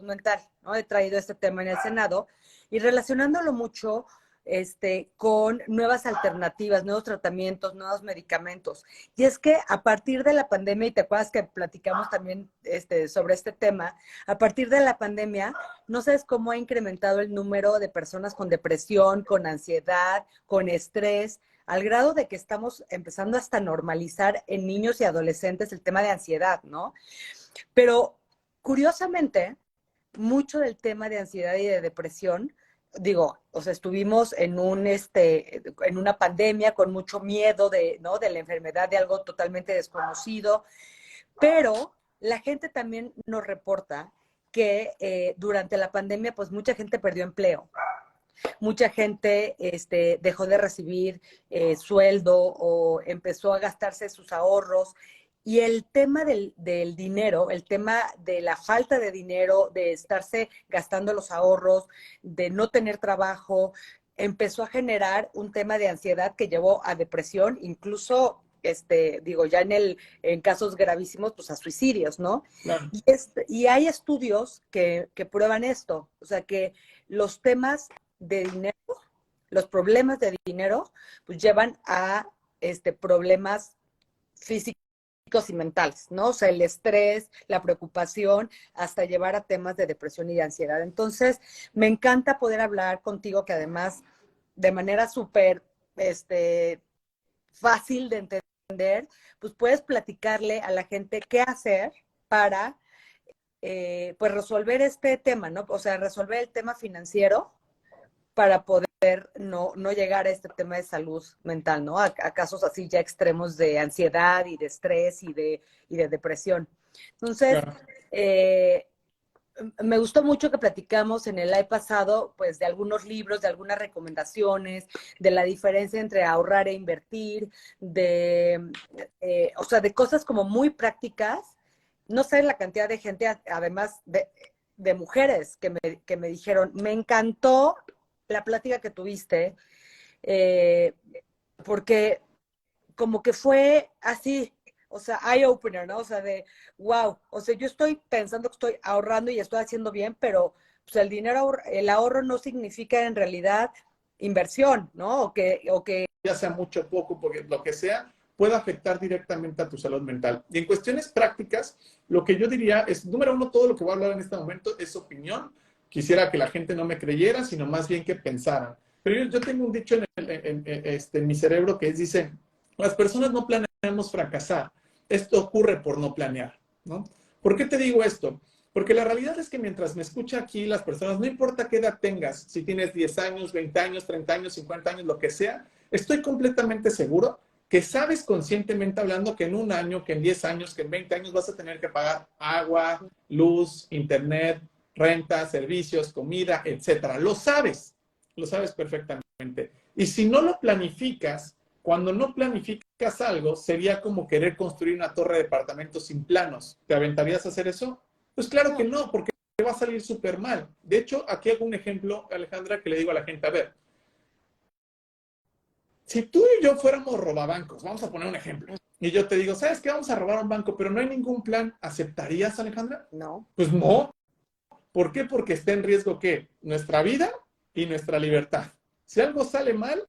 mental, ¿no? He traído este tema en el Senado y relacionándolo mucho con nuevas alternativas, nuevos tratamientos, nuevos medicamentos. Y es que a partir de la pandemia, y te acuerdas que platicamos también sobre este tema, a partir de la pandemia, no sabes cómo ha incrementado el número de personas con depresión, con ansiedad, con estrés, al grado de que estamos empezando hasta a normalizar en niños y adolescentes el tema de ansiedad, ¿no? Pero curiosamente, mucho del tema de ansiedad y de depresión, digo, o sea, estuvimos en una pandemia con mucho miedo ¿no? De la enfermedad, de algo totalmente desconocido, pero la gente también nos reporta que durante la pandemia, pues mucha gente perdió empleo, mucha gente dejó de recibir sueldo o empezó a gastarse sus ahorros. Y el tema del dinero, el tema de la falta de dinero, de estarse gastando los ahorros, de no tener trabajo, empezó a generar un tema de ansiedad que llevó a depresión, incluso, digo, ya en casos gravísimos, pues a suicidios, ¿no? Claro. Y hay estudios que prueban esto, o sea, que los temas de dinero, los problemas de dinero, pues llevan a problemas físicos y mentales, ¿no? O sea, el estrés, la preocupación, hasta llevar a temas de depresión y de ansiedad. Entonces, me encanta poder hablar contigo, que además, de manera súper fácil de entender, pues puedes platicarle a la gente qué hacer para, pues, resolver este tema, ¿no? O sea, resolver el tema financiero para poder no llegar a este tema de salud mental, ¿no? A casos así ya extremos de ansiedad y de estrés y de depresión. Entonces, Claro. me gustó mucho que platicamos en el live pasado, pues, de algunos libros, de algunas recomendaciones, de la diferencia entre ahorrar e invertir, o sea, de cosas como muy prácticas. No sé la cantidad de gente, además de mujeres que me dijeron, me encantó la plática que tuviste, eh, porque como que fue así, o sea, eye opener, ¿no? O sea, de wow, o sea, yo estoy pensando que estoy ahorrando y estoy haciendo bien, pero pues el ahorro no significa en realidad inversión, ¿no? O que Ya sea mucho o poco, porque lo que sea, puede afectar directamente a tu salud mental. Y en cuestiones prácticas, lo que yo diría es, número uno, todo lo que voy a hablar en este momento es opinión. Quisiera que la gente no me creyera, sino más bien que pensaran. Pero yo tengo un dicho en mi cerebro que dice, las personas no planeamos fracasar. Esto ocurre por no planear, ¿no? ¿Por qué te digo esto? Porque la realidad es que mientras me escucha aquí las personas, no importa qué edad tengas, si tienes 10 años, 20 años, 30 años, 50 años, lo que sea, estoy completamente seguro que sabes conscientemente hablando que en un año, que en 10 años, que en 20 años vas a tener que pagar agua, luz, internet, renta, servicios, comida, etcétera. Lo sabes perfectamente. Y si no lo planificas, cuando no planificas algo, sería como querer construir una torre de departamentos sin planos. ¿Te aventarías a hacer eso? Pues claro que no, porque va a salir súper mal. De hecho, aquí hago un ejemplo, Alejandra, que le digo a la gente, a ver, si tú y yo fuéramos robabancos, vamos a poner un ejemplo, y yo te digo, ¿sabes qué? Vamos a robar un banco, pero no hay ningún plan, ¿aceptarías, Alejandra? no. Pues no. ¿Por qué? Porque está en riesgo, ¿qué? Nuestra vida y nuestra libertad. Si algo sale mal,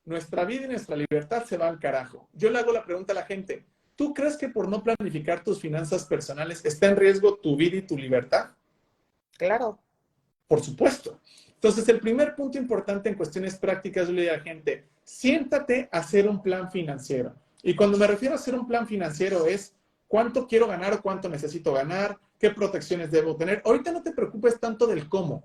nuestra vida y nuestra libertad se va al carajo. Yo le hago la pregunta a la gente, ¿tú crees que por no planificar tus finanzas personales está en riesgo tu vida y tu libertad? Claro. Por supuesto. Entonces, el primer punto importante en cuestiones prácticas, yo le digo a la gente, siéntate a hacer un plan financiero. Y cuando me refiero a hacer un plan financiero es cuánto quiero ganar o cuánto necesito ganar, qué protecciones debo tener. Ahorita no te preocupes tanto del cómo.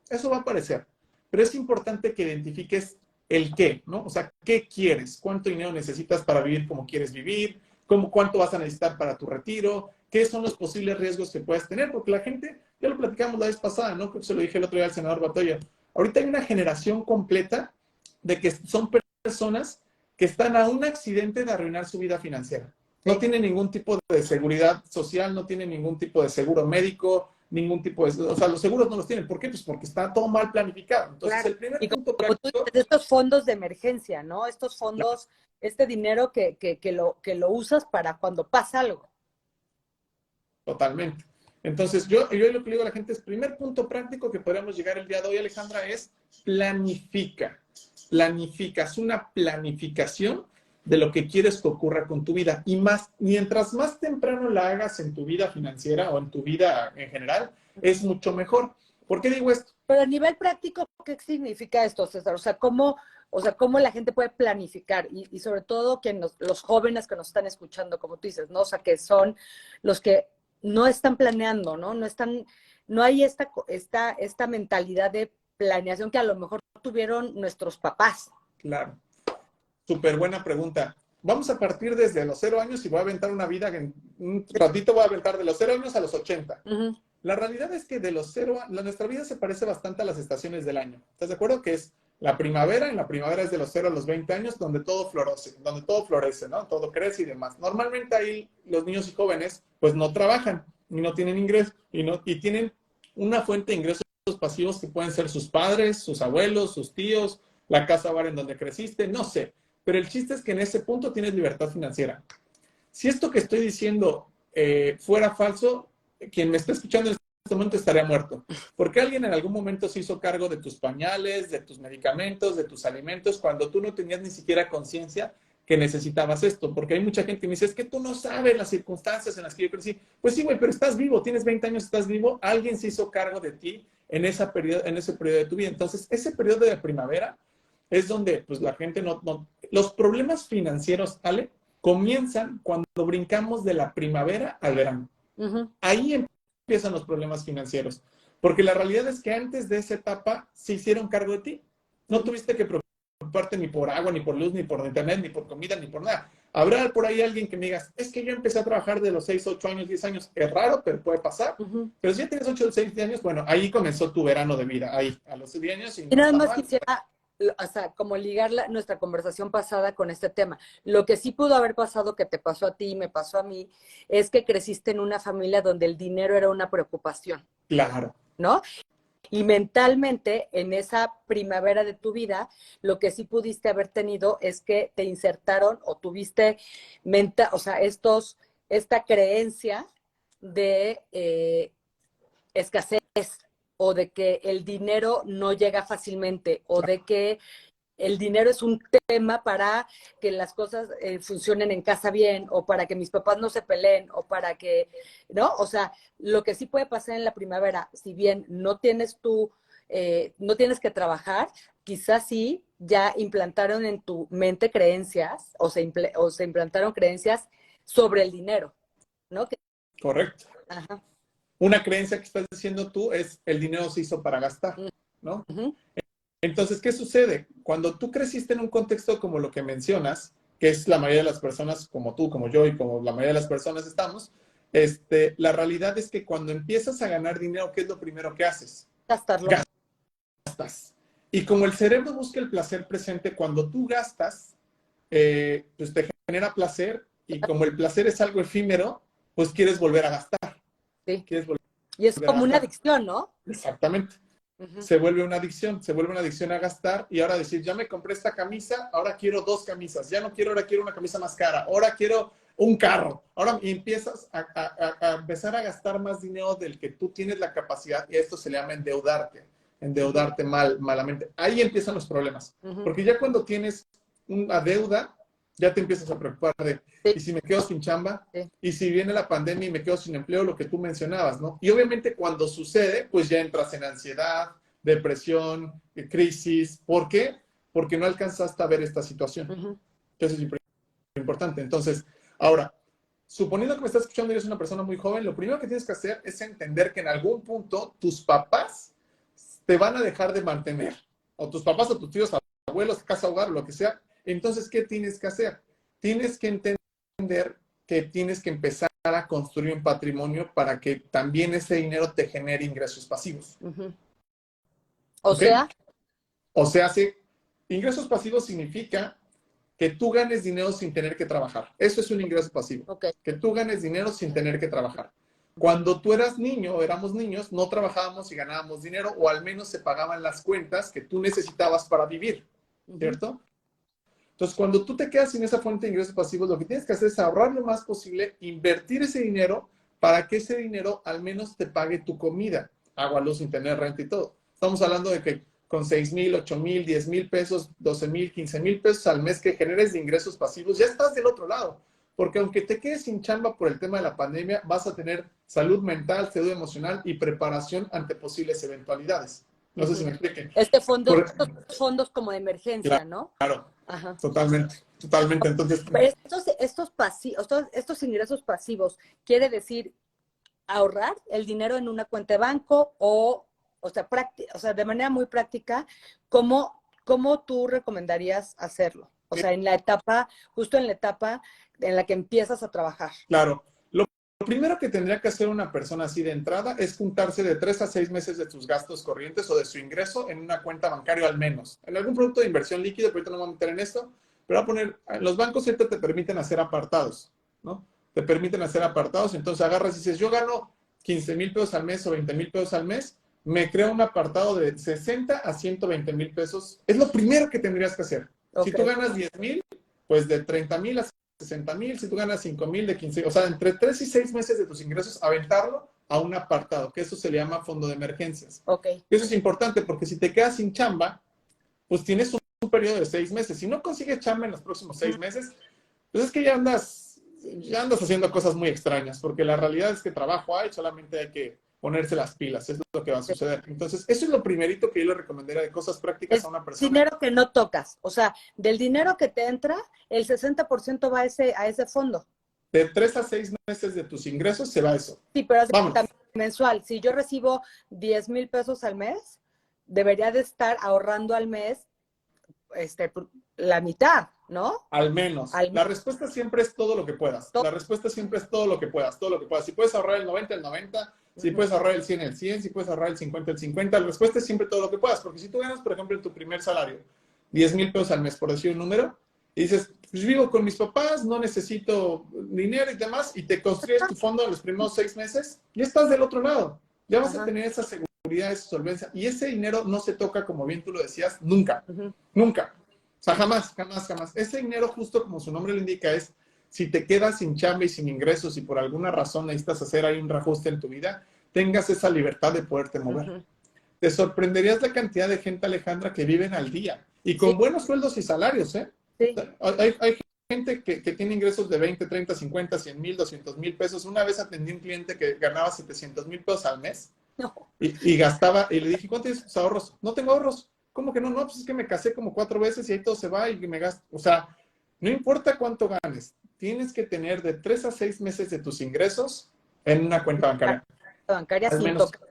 Eso va a aparecer. Pero es importante que identifiques el qué, ¿no? O sea, ¿qué quieres? ¿Cuánto dinero necesitas para vivir como quieres vivir? ¿Cuánto vas a necesitar para tu retiro? ¿Qué son los posibles riesgos que puedes tener? Porque la gente, ya lo platicamos la vez pasada, ¿no? Creo que se lo dije el otro día al senador Batoya. Ahorita hay una generación completa de que son personas que están a un accidente de arruinar su vida financiera. No tienen ningún tipo de seguridad social, no tienen ningún tipo de seguro médico, ningún tipo de... O sea, los seguros no los tienen. ¿Por qué? Pues porque está todo mal planificado. Entonces, Claro. el primer Y punto como tú práctico... dices, estos fondos de emergencia, ¿no? Estos fondos, este dinero que lo usas para cuando pasa algo. Totalmente. Entonces, yo lo que le digo a la gente es, primer punto práctico que podríamos llegar el día de hoy, Alejandra, es planifica. Planifica, es una planificación de lo que quieres que ocurra con tu vida. Y más, mientras más temprano la hagas en tu vida financiera o en tu vida en general, es mucho mejor. ¿Por qué digo esto? Pero a nivel práctico, ¿qué significa esto, César? O sea, cómo la gente puede planificar y sobre todo que los jóvenes que nos están escuchando, como tú dices, ¿no? O sea, que son los que no están planeando, ¿no? No hay esta mentalidad de planeación que a lo mejor tuvieron nuestros papás. Claro. Súper buena pregunta. Vamos a partir desde los 0 años y voy a aventar una vida, en un ratito voy a aventar de los 0 años a los 80. Uh-huh. La realidad es que de los 0 a nuestra vida se parece bastante a las estaciones del año. ¿Estás de acuerdo? Que es la primavera, en la primavera es de los 0 a los 20 años, donde todo florece, ¿no? Todo crece y demás. Normalmente ahí los niños y jóvenes, pues no trabajan y no tienen ingresos y tienen una fuente de ingresos pasivos que pueden ser sus padres, sus abuelos, sus tíos, la casa hogar en donde creciste, no sé. Pero el chiste es que en ese punto tienes libertad financiera. Si esto que estoy diciendo fuera falso, quien me está escuchando en este momento estaría muerto. Porque alguien en algún momento se hizo cargo de tus pañales, de tus medicamentos, de tus alimentos, cuando tú no tenías ni siquiera conciencia que necesitabas esto. Porque hay mucha gente que me dice, es que tú no sabes las circunstancias en las que yo crecí. Pues sí, güey, pero estás vivo, tienes 20 años, estás vivo. Alguien se hizo cargo de ti en ese periodo de tu vida. Entonces, ese periodo de primavera es donde pues, la gente Los problemas financieros, Ale, comienzan cuando brincamos de la primavera al verano. Uh-huh. Ahí empiezan los problemas financieros. Porque la realidad es que antes de esa etapa se hicieron cargo de ti. No tuviste que preocuparte ni por agua, ni por luz, ni por internet, ni por comida, ni por nada. Habrá por ahí alguien que me digas, es que yo empecé a trabajar de los 6, 8 años, 10 años. Es raro, pero puede pasar. Uh-huh. Pero si ya tienes 8 o 6 años, bueno, ahí comenzó tu verano de vida. Ahí, a los 10 años. Y nada más quisiera, o sea, como ligar nuestra conversación pasada con este tema. Lo que sí pudo haber pasado, que te pasó a ti y me pasó a mí, es que creciste en una familia donde el dinero era una preocupación. Claro. ¿No? Y mentalmente, en esa primavera de tu vida, lo que sí pudiste haber tenido es que te insertaron o tuviste o sea, esta creencia de escasez o de que el dinero no llega fácilmente o de que el dinero es un tema para que las cosas funcionen en casa bien o para que mis papás no se peleen o para que, ¿no? O sea, lo que sí puede pasar en la primavera, si bien no tienes no tienes que trabajar, quizás sí ya implantaron en tu mente creencias o se implantaron creencias sobre el dinero, ¿no? Correcto. Ajá. Una creencia que estás diciendo tú es el dinero se hizo para gastar, ¿no? Uh-huh. Entonces, ¿qué sucede? Cuando tú creciste en un contexto como lo que mencionas, que es la mayoría de las personas, como tú, como yo y como la mayoría de las personas estamos, la realidad es que cuando empiezas a ganar dinero, ¿qué es lo primero que haces? Gastarlo. Gastas. Y como el cerebro busca el placer presente, cuando tú gastas, pues te genera placer y como el placer es algo efímero, pues quieres volver a gastar. Sí. Quieres volver y es como una adicción, ¿no? Exactamente. Uh-huh. Se vuelve una adicción a gastar y ahora decir, ya me compré esta camisa, ahora quiero 2 camisas, ya no quiero, ahora quiero una camisa más cara, ahora quiero un carro, ahora y empiezas a empezar a gastar más dinero del que tú tienes la capacidad y esto se le llama endeudarte malamente. Ahí empiezan los problemas, uh-huh. porque ya cuando tienes una deuda, ya te empiezas a preocupar de, sí. ¿y si me quedo sin chamba? Sí. Y si viene la pandemia y me quedo sin empleo, lo que tú mencionabas, ¿no? Y obviamente cuando sucede, pues ya entras en ansiedad, depresión, crisis. ¿Por qué? Porque no alcanzaste a ver esta situación. Uh-huh. Eso es importante. Entonces, ahora, suponiendo que me estás escuchando y eres una persona muy joven, lo primero que tienes que hacer es entender que en algún punto tus papás te van a dejar de mantener. O tus papás o tus tíos, abuelos, casa hogar, lo que sea. Entonces, ¿qué tienes que hacer? Tienes que entender que tienes que empezar a construir un patrimonio para que también ese dinero te genere ingresos pasivos. Uh-huh. ¿Okay? O sea, ingresos pasivos significa que tú ganes dinero sin tener que trabajar. Eso es un ingreso pasivo. Okay. Que tú ganes dinero sin tener que trabajar. Cuando tú eras niño o éramos niños, no trabajábamos y ganábamos dinero o al menos se pagaban las cuentas que tú necesitabas para vivir, ¿cierto? Entonces, cuando tú te quedas sin esa fuente de ingresos pasivos, lo que tienes que hacer es ahorrar lo más posible, invertir ese dinero para que ese dinero al menos te pague tu comida, agua, luz, internet, renta y todo. Estamos hablando de que con 6,000, 8,000, 10,000 pesos, 12,000, 15,000 pesos al mes que generes de ingresos pasivos, ya estás del otro lado. Porque aunque te quedes sin chamba por el tema de la pandemia, vas a tener salud mental, salud emocional y preparación ante posibles eventualidades. No sé si me expliquen. Estos fondos como de emergencia, ¿no? Claro, Ajá. totalmente, totalmente. Entonces, Pero estos ingresos pasivos, quiere decir ahorrar el dinero en una cuenta de banco o sea, de manera muy práctica, ¿cómo tú recomendarías hacerlo? O sea, justo en la etapa en la que empiezas a trabajar. claro. Lo primero que tendría que hacer una persona así de entrada es juntarse de 3 a 6 meses de sus gastos corrientes o de su ingreso en una cuenta bancaria al menos. En algún producto de inversión líquido, pero ahorita no me voy a meter en esto, pero voy a poner, los bancos ahorita te permiten hacer apartados, ¿no? Te permiten hacer apartados, entonces agarras y dices, yo gano 15,000 pesos al mes o 20,000 pesos al mes, me creo un apartado de 60 a 120,000 pesos. Es lo primero que tendrías que hacer. Okay. Si tú ganas 10,000, pues de 30,000 a 60,000, si tú ganas 5,000 de 15, o sea, entre 3 y 6 meses de tus ingresos, aventarlo a un apartado, que eso se le llama fondo de emergencias. Okay. Y eso es importante porque si te quedas sin chamba, pues tienes un periodo de 6 meses. Si no consigues chamba en los próximos 6 meses, pues es que ya andas haciendo cosas muy extrañas, porque la realidad es que trabajo hay, solamente hay que ponerse las pilas, es lo que va a suceder. Entonces, eso es lo primerito que yo le recomendaría de cosas prácticas a una persona. Dinero que no tocas, o sea, del dinero que te entra, el 60% va a ese fondo. De 3 a 6 meses de tus ingresos se va eso. Sí, pero es mensual. Si yo recibo 10,000 pesos al mes, debería de estar ahorrando al mes la mitad, ¿no? Al menos. La respuesta siempre es todo lo que puedas. La respuesta siempre es todo lo que puedas, todo lo que puedas. Si puedes ahorrar el 90, el 90. Si puedes ahorrar el 100, el 100. Si puedes ahorrar el 50, el 50. La respuesta es siempre todo lo que puedas. Porque si tú ganas, por ejemplo, en tu primer salario, 10,000 pesos al mes, por decir un número, y dices, pues vivo con mis papás, no necesito dinero y demás, y te construyes tu fondo en los primeros 6 meses, ya estás del otro lado. Ya vas a tener esa seguridad, esa solvencia. Y ese dinero no se toca, como bien tú lo decías, nunca. Nunca. O sea, jamás, jamás, jamás. Ese dinero, justo como su nombre lo indica, es si te quedas sin chamba y sin ingresos y por alguna razón necesitas hacer ahí un reajuste en tu vida, tengas esa libertad de poderte mover. Te sorprenderías la cantidad de gente, Alejandra, que viven al día y con buenos sueldos y salarios, ¿eh? Sí. Hay gente que tiene ingresos de 20, 30, 50, 100,000, 200,000 pesos. Una vez atendí a un cliente que ganaba 700,000 pesos al mes y gastaba, y le dije, ¿cuántos tienes ahorros? No tengo ahorros. ¿Cómo que no? No, pues es que me casé como 4 veces y ahí todo se va y me gasto. O sea, no importa cuánto ganes, tienes que tener de 3 a 6 meses de tus ingresos en una cuenta bancaria. Bancaria sin tocar.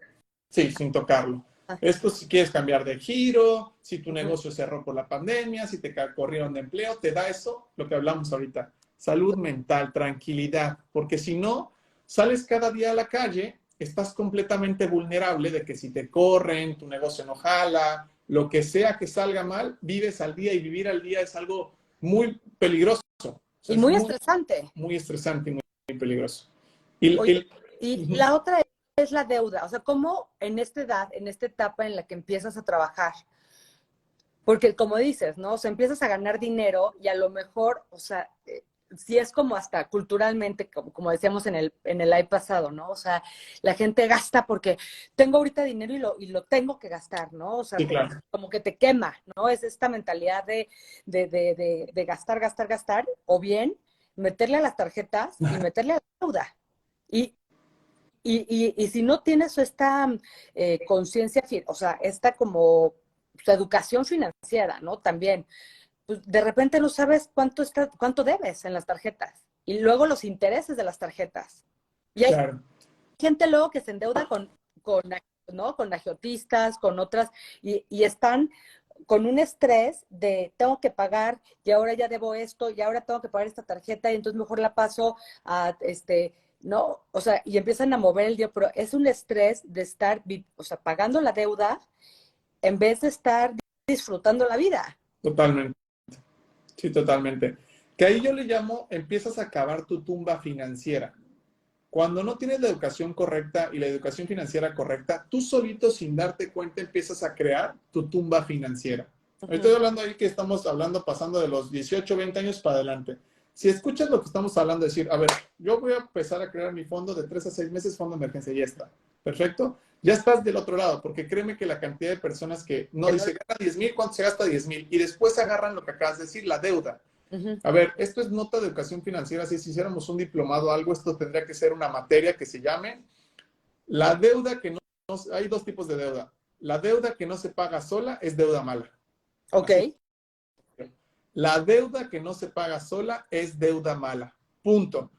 Sí, sin tocarlo. Esto si quieres cambiar de giro, si tu negocio cerró por la pandemia, si te corrieron de empleo, te da eso, lo que hablamos ahorita. Salud mental, tranquilidad, porque si no, sales cada día a la calle, estás completamente vulnerable de que si te corren, tu negocio no jala, lo que sea que salga mal, vives al día y vivir al día es algo muy peligroso. O sea, y muy estresante. Muy estresante y muy peligroso. La otra es la deuda. O sea, ¿cómo en esta edad, en esta etapa en la que empiezas a trabajar? Porque como dices, ¿no? O sea, empiezas a ganar dinero y a lo mejor, o sea, sí es como hasta culturalmente, como decíamos en el live pasado, ¿no? O sea, la gente gasta porque tengo ahorita dinero y lo tengo que gastar, ¿no? O sea, sí, claro. como que te quema, ¿no? Es esta mentalidad de gastar, gastar, gastar, o bien meterle a las tarjetas y meterle a la deuda. Y si no tienes esta conciencia, o sea, esta como educación financiera, ¿no? También, pues de repente no sabes cuánto debes en las tarjetas y luego los intereses de las tarjetas. Y hay gente luego que se endeuda ¿no? Con agiotistas, con otras, y están con un estrés de tengo que pagar y ahora ya debo esto y ahora tengo que pagar esta tarjeta y entonces mejor la paso a ¿no? O sea, y empiezan a mover el día, pero es un estrés de estar, o sea, pagando la deuda en vez de estar disfrutando la vida. Totalmente. Sí, totalmente. Que ahí yo le llamo, empiezas a cavar tu tumba financiera. Cuando no tienes la educación correcta y la educación financiera correcta, tú solito sin darte cuenta empiezas a crear tu tumba financiera. Estoy hablando ahí que estamos hablando pasando de los 18, 20 años para adelante. Si escuchas lo que estamos hablando, decir, a ver, yo voy a empezar a crear mi fondo de 3 a 6 meses, fondo de emergencia, y ya está. Perfecto. Ya estás del otro lado, porque créeme que la cantidad de personas que no dice, gana 10,000, ¿cuánto se gasta 10,000? Y después agarran lo que acabas de decir, la deuda. A ver, esto es nota de educación financiera. Si hiciéramos un diplomado o algo, esto tendría que ser una materia que se llame la deuda que no. Hay dos tipos de deuda. La deuda que no se paga sola es deuda mala. Ok. Así. La deuda que no se paga sola es deuda mala. Punto.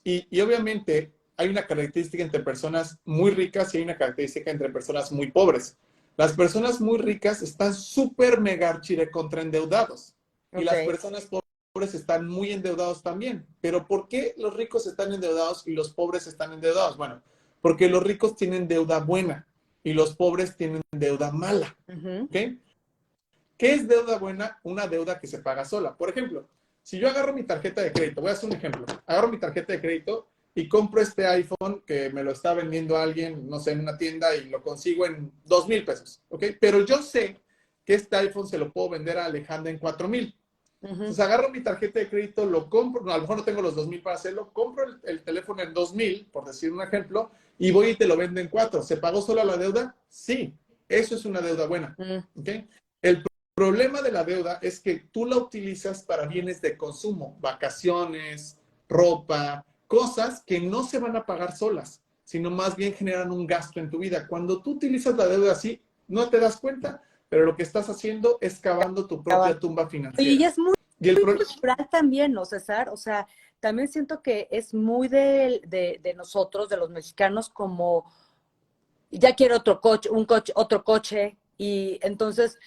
Y obviamente hay una característica entre personas muy ricas y hay una característica entre personas muy pobres. Las personas muy ricas están súper mega archire contra endeudados. Y las personas pobres están muy endeudados también. Pero ¿por qué los ricos están endeudados y los pobres están endeudados? Bueno, porque los ricos tienen deuda buena y los pobres tienen deuda mala. ¿Ok? ¿Qué es deuda buena? Una deuda que se paga sola. Por ejemplo, si yo agarro mi tarjeta de crédito, voy a hacer un ejemplo. Agarro mi tarjeta de crédito y compro este iPhone que me lo está vendiendo alguien, no sé, en una tienda y lo consigo en 2,000 pesos, ¿ok? Pero yo sé que este iPhone se lo puedo vender a Alejandra en 4,000. Entonces agarro mi tarjeta de crédito, lo compro, no, a lo mejor no tengo los 2,000 para hacerlo, compro el teléfono en 2,000, por decir un ejemplo, y voy y te lo vendo en 4. ¿Se pagó sola la deuda? Sí, eso es una deuda buena, ¿ok? El problema de la deuda es que tú la utilizas para bienes de consumo, vacaciones, ropa, cosas que no se van a pagar solas, sino más bien generan un gasto en tu vida. Cuando tú utilizas la deuda así, no te das cuenta, pero lo que estás haciendo es cavando tu propia tumba financiera. Y es muy, Y el muy cultural también, ¿no, César? O sea, también siento que es muy de nosotros, de los mexicanos, como ya quiero otro coche, y entonces,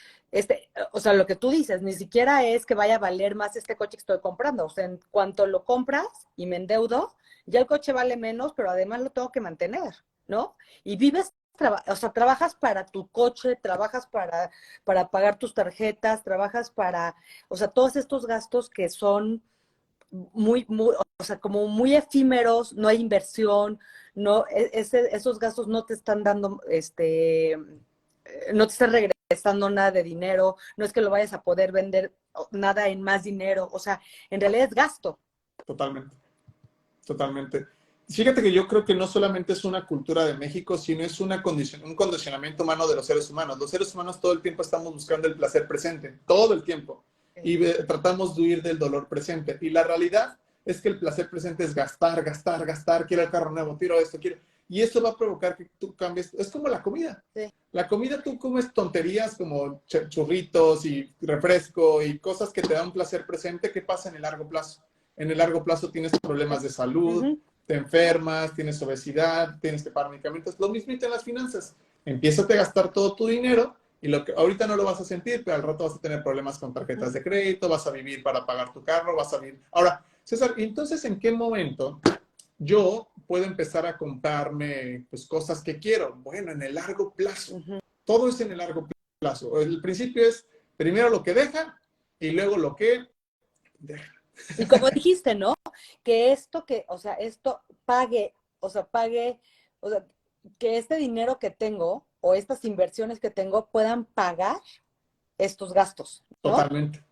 o sea, lo que tú dices, ni siquiera es que vaya a valer más este coche que estoy comprando. O sea, en cuanto lo compras y me endeudo, ya el coche vale menos, pero además lo tengo que mantener, ¿no? Y vives, o sea, trabajas para tu coche, trabajas para pagar tus tarjetas, trabajas para, o sea, todos estos gastos que son muy, o sea, como muy efímeros, no hay inversión, no, esos gastos no te están dando, no te están regresando nada de dinero, no es que lo vayas a poder vender nada en más dinero, o sea, en realidad es gasto. Totalmente, totalmente. Fíjate que yo creo que no solamente es una cultura de México, sino es un condicionamiento humano de los seres humanos. Los seres humanos todo el tiempo estamos buscando el placer presente, todo el tiempo. Y tratamos de huir del dolor presente. Y la realidad es que el placer presente es gastar, gastar, gastar, quiero el carro nuevo, quiero esto, quiero... Y eso va a provocar que tú cambies. Es como la comida. Sí. La comida, tú comes tonterías como churritos y refresco y cosas que te dan placer presente. ¿Qué pasa en el largo plazo? En el largo plazo tienes problemas de salud, te enfermas, tienes obesidad, tienes que pagar medicamentos. Lo mismo en las finanzas. Empiezas a gastar todo tu dinero y lo que ahorita no lo vas a sentir, pero al rato vas a tener problemas con tarjetas de crédito, vas a vivir para pagar tu carro, vas a vivir... Ahora, César, entonces, ¿en qué momento yo puedo empezar a comprarme pues, cosas que quiero? Bueno, en el largo plazo. Todo es en el largo plazo. El principio es primero lo que deja y luego lo que deja. Y como dijiste, ¿no? O sea, esto pague, o sea, que este dinero que tengo o estas inversiones que tengo puedan pagar estos gastos, ¿no? Totalmente,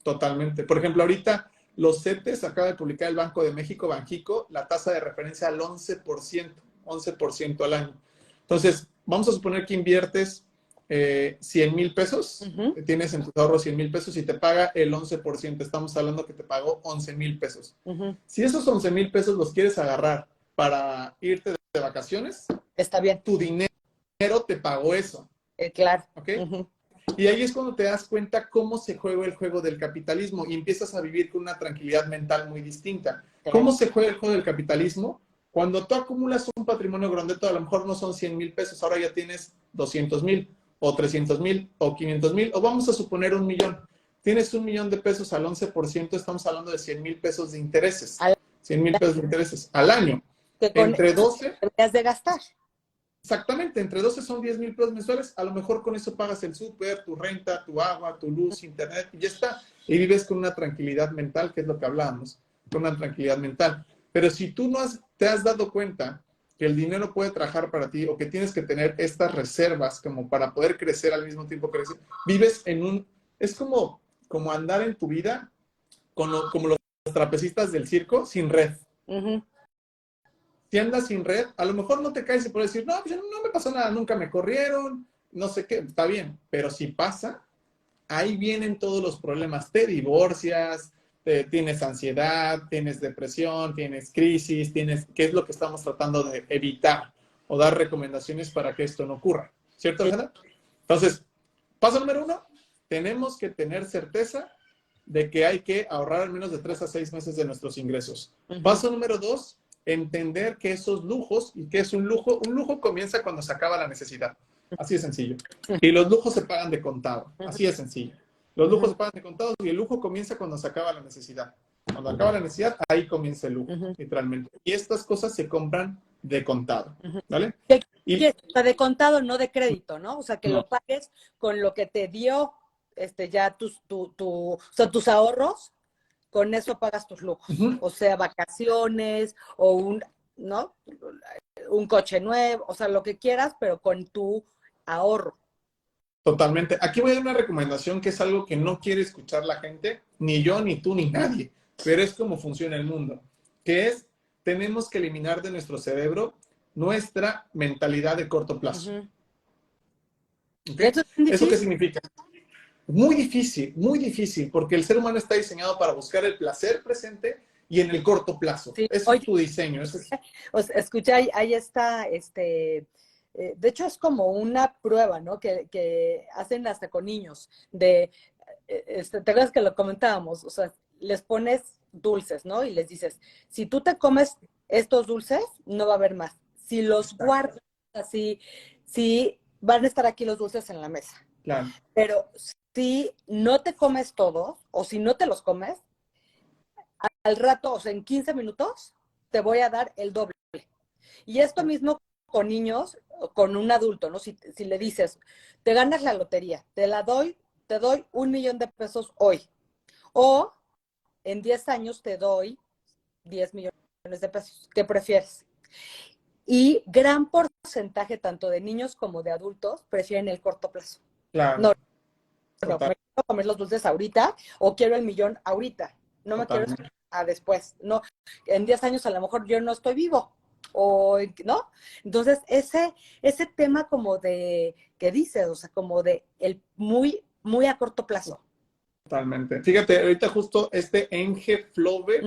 totalmente. Por ejemplo, ahorita los CETES, acaba de publicar el Banco de México, Banjico, la tasa de referencia al 11% al año. Entonces, vamos a suponer que inviertes 100,000 pesos, tienes en tus ahorros 100,000 pesos y te paga el 11%. Estamos hablando que te pagó 11,000 pesos. Si esos 11,000 pesos los quieres agarrar para irte de vacaciones, está bien. Tu dinero te pagó eso. Claro. ¿Ok? Y ahí es cuando te das cuenta cómo se juega el juego del capitalismo y empiezas a vivir con una tranquilidad mental muy distinta. ¿Cómo se juega el juego del capitalismo? Cuando tú acumulas un patrimonio grandote, a lo mejor no son 100,000 pesos, ahora ya tienes 200,000 o 300,000 o 500,000 o vamos a suponer 1,000,000. Tienes 1,000,000 de pesos al 11%, estamos hablando de 100,000 pesos de intereses. 100,000 pesos de intereses al año. Que con entre 12... deberías de gastar. Exactamente, entre 12 son 10,000 pesos mensuales, a lo mejor con eso pagas el súper, tu renta, tu agua, tu luz, internet, y ya está. Y vives con una tranquilidad mental, que es lo que hablábamos, con una tranquilidad mental. Pero si tú no te has dado cuenta que el dinero puede trabajar para ti o que tienes que tener estas reservas como para poder crecer al mismo tiempo que crecer, vives en un... Es como andar en tu vida como los trapecistas del circo sin red. Ujú. Si andas sin red, a lo mejor no te caes y puedes decir, no, pues no me pasó nada, nunca me corrieron, no sé qué, está bien. Pero si pasa, ahí vienen todos los problemas. Te divorcias, tienes ansiedad, tienes depresión, tienes crisis, ¿qué es lo que estamos tratando de evitar o dar recomendaciones para que esto no ocurra? ¿Cierto, Alejandra? Entonces, paso número 1, tenemos que tener certeza de que hay que ahorrar al menos de 3 a 6 meses de nuestros ingresos. Paso número 2, entender que esos lujos, y que es un lujo comienza cuando se acaba la necesidad. Así de sencillo. Y los lujos se pagan de contado. Así de sencillo. Los lujos se pagan de contado y el lujo comienza cuando se acaba la necesidad. Cuando acaba la necesidad, ahí comienza el lujo, literalmente. Y estas cosas se compran de contado, ¿vale? ¿Qué está de contado, no de crédito, ¿no? O sea, que No. lo pagues con lo que te dio ya o sea, tus ahorros, con eso pagas tus lujos. O sea, vacaciones o ¿no? Un coche nuevo, o sea, lo que quieras, pero con tu ahorro. Totalmente. Aquí voy a dar una recomendación que es algo que no quiere escuchar la gente, ni yo, ni tú, ni nadie, pero es como funciona el mundo, que es, tenemos que eliminar de nuestro cerebro nuestra mentalidad de corto plazo. ¿Okay? ¿Eso es difícil? ¿Eso qué significa? Muy difícil, porque el ser humano está diseñado para buscar el placer presente y en el corto plazo. Sí. Eso es tu diseño. Eso es... O sea, escucha, ahí está, de hecho es como una prueba, ¿no? Que hacen hasta con niños, ¿te acuerdas que lo comentábamos? O sea, les pones dulces, ¿no? Y les dices, si tú te comes estos dulces, no va a haber más. Si los guardas así, sí van a estar aquí los dulces en la mesa. Claro. Pero si no te comes todos, o si no te los comes, al rato, o sea, en 15 minutos, te voy a dar el doble. Y esto mismo con niños, con un adulto, ¿no? Si le dices, te ganas la lotería, te doy $1,000,000 hoy. O en 10 años te doy 10 millones de pesos. ¿Qué prefieres? Y gran porcentaje, tanto de niños como de adultos, prefieren el corto plazo. Claro. No, me quiero comer los dulces ahorita o quiero el millón ahorita. No me quiero esperar a después. No, en 10 años a lo mejor yo no estoy vivo. ¿No? Entonces, ese tema como de, ¿qué dices? O sea, como de el muy, muy a corto plazo. Totalmente. Fíjate, ahorita justo Enge Flove,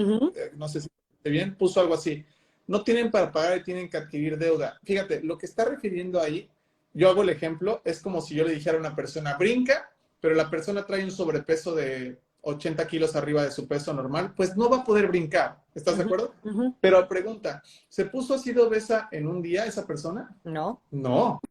no sé si bien, puso algo así. No tienen para pagar y tienen que adquirir deuda. Fíjate, lo que está refiriendo ahí, yo hago el ejemplo, es como si yo le dijera a una persona, brinca, pero la persona trae un sobrepeso de 80 kilos arriba de su peso normal, pues no va a poder brincar. ¿Estás de acuerdo? Pero pregunta, ¿se puso así de obesa en un día esa persona? No. No.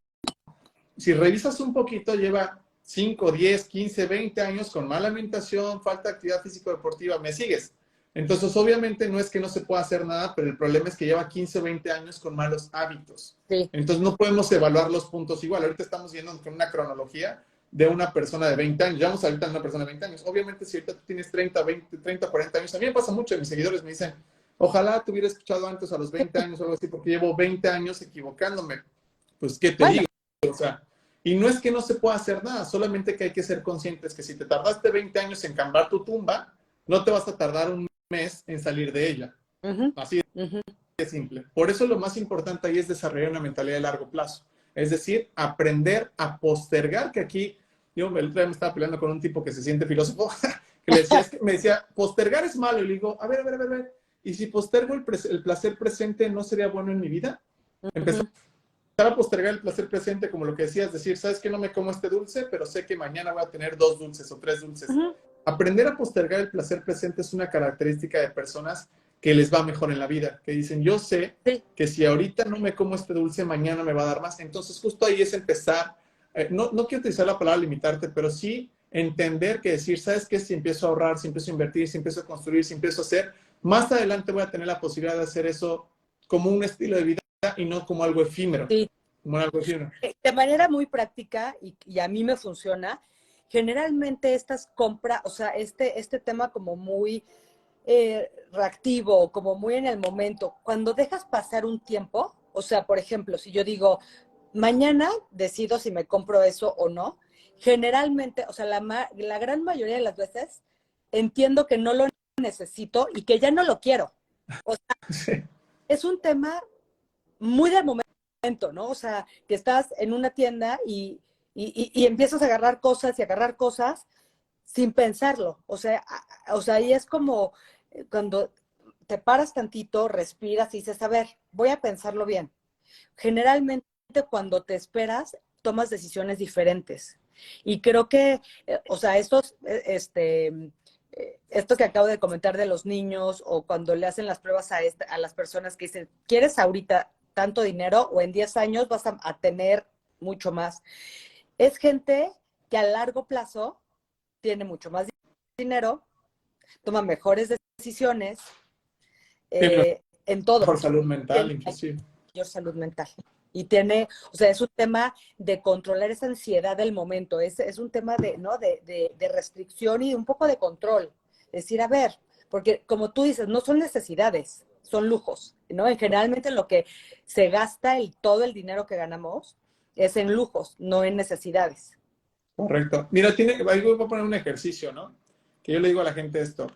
Si revisas un poquito, lleva 5, 10, 15, 20 años con mala alimentación, falta de actividad físico-deportiva. ¿Me sigues? Entonces, obviamente no es que no se pueda hacer nada, pero el problema es que lleva 15, 20 años con malos hábitos. Sí. Entonces, no podemos evaluar los puntos igual. Ahorita estamos viendo con una cronología de una persona de 20 años. Llevamos ahorita a una persona de 20 años. Obviamente, si ahorita tú tienes 30, 20, 30, 40 años, a mí me pasa mucho. Mis seguidores me dicen, ojalá te hubiera escuchado antes a los 20 años o algo así, porque llevo 20 años equivocándome. Pues, ¿qué te digo? O sea, y no es que no se pueda hacer nada, solamente que hay que ser conscientes que si te tardaste 20 años en cambiar tu tumba, no te vas a tardar un mes en salir de ella. Así de simple. Por eso lo más importante ahí es desarrollar una mentalidad de largo plazo. Es decir, aprender a postergar, que aquí, yo el otro día me estaba peleando con un tipo que se siente filósofo, que me decía, postergar es malo. Y le digo, a ver, ¿y si postergo el placer presente no sería bueno en mi vida? Empezar a postergar el placer presente, como lo que decías, decir, ¿sabes qué? No me como este dulce, pero sé que mañana voy a tener 2 dulces o 3 dulces. Aprender a postergar el placer presente es una característica de personas que les va mejor en la vida, que dicen, yo sé que si ahorita no me como este dulce, mañana me va a dar más. Entonces, justo ahí es empezar, no quiero utilizar la palabra limitarte, pero sí entender que decir, ¿sabes qué? Si empiezo a ahorrar, si empiezo a invertir, si empiezo a construir, si empiezo a hacer, más adelante voy a tener la posibilidad de hacer eso como un estilo de vida y no como algo efímero. Sí. Como algo efímero. De manera muy práctica, y a mí me funciona, generalmente estas compras, o sea, este tema como muy reactivo, como muy en el momento, cuando dejas pasar un tiempo, o sea, por ejemplo, si yo digo, mañana decido si me compro eso o no, generalmente, o sea, la gran mayoría de las veces entiendo que no lo necesito y que ya no lo quiero. O sea, Sí. es un tema muy del momento, ¿no? O sea, que estás en una tienda y empiezas a agarrar cosas sin pensarlo. O sea, ahí es como cuando te paras tantito, respiras y dices, a ver, voy a pensarlo bien. Generalmente cuando te esperas, tomas decisiones diferentes. Y creo que, o sea, esto que acabo de comentar de los niños o cuando le hacen las pruebas a las personas que dicen, ¿quieres ahorita tanto dinero o en 10 años vas a tener mucho más? Es gente que a largo plazo tiene mucho más dinero, toma mejores decisiones Tiene en todo, mejor salud mental, tiene inclusive. mayor salud mental. Y tiene, o sea, es un tema de controlar esa ansiedad del momento, es un tema de, ¿no? de restricción y un poco de control. Es decir, a ver, porque como tú dices, no son necesidades, son lujos, ¿no? Y generalmente lo que se gasta, todo el dinero que ganamos, es en lujos, no en necesidades. Correcto. Mira, ahí voy a poner un ejercicio, ¿no? Que yo le digo a la gente esto.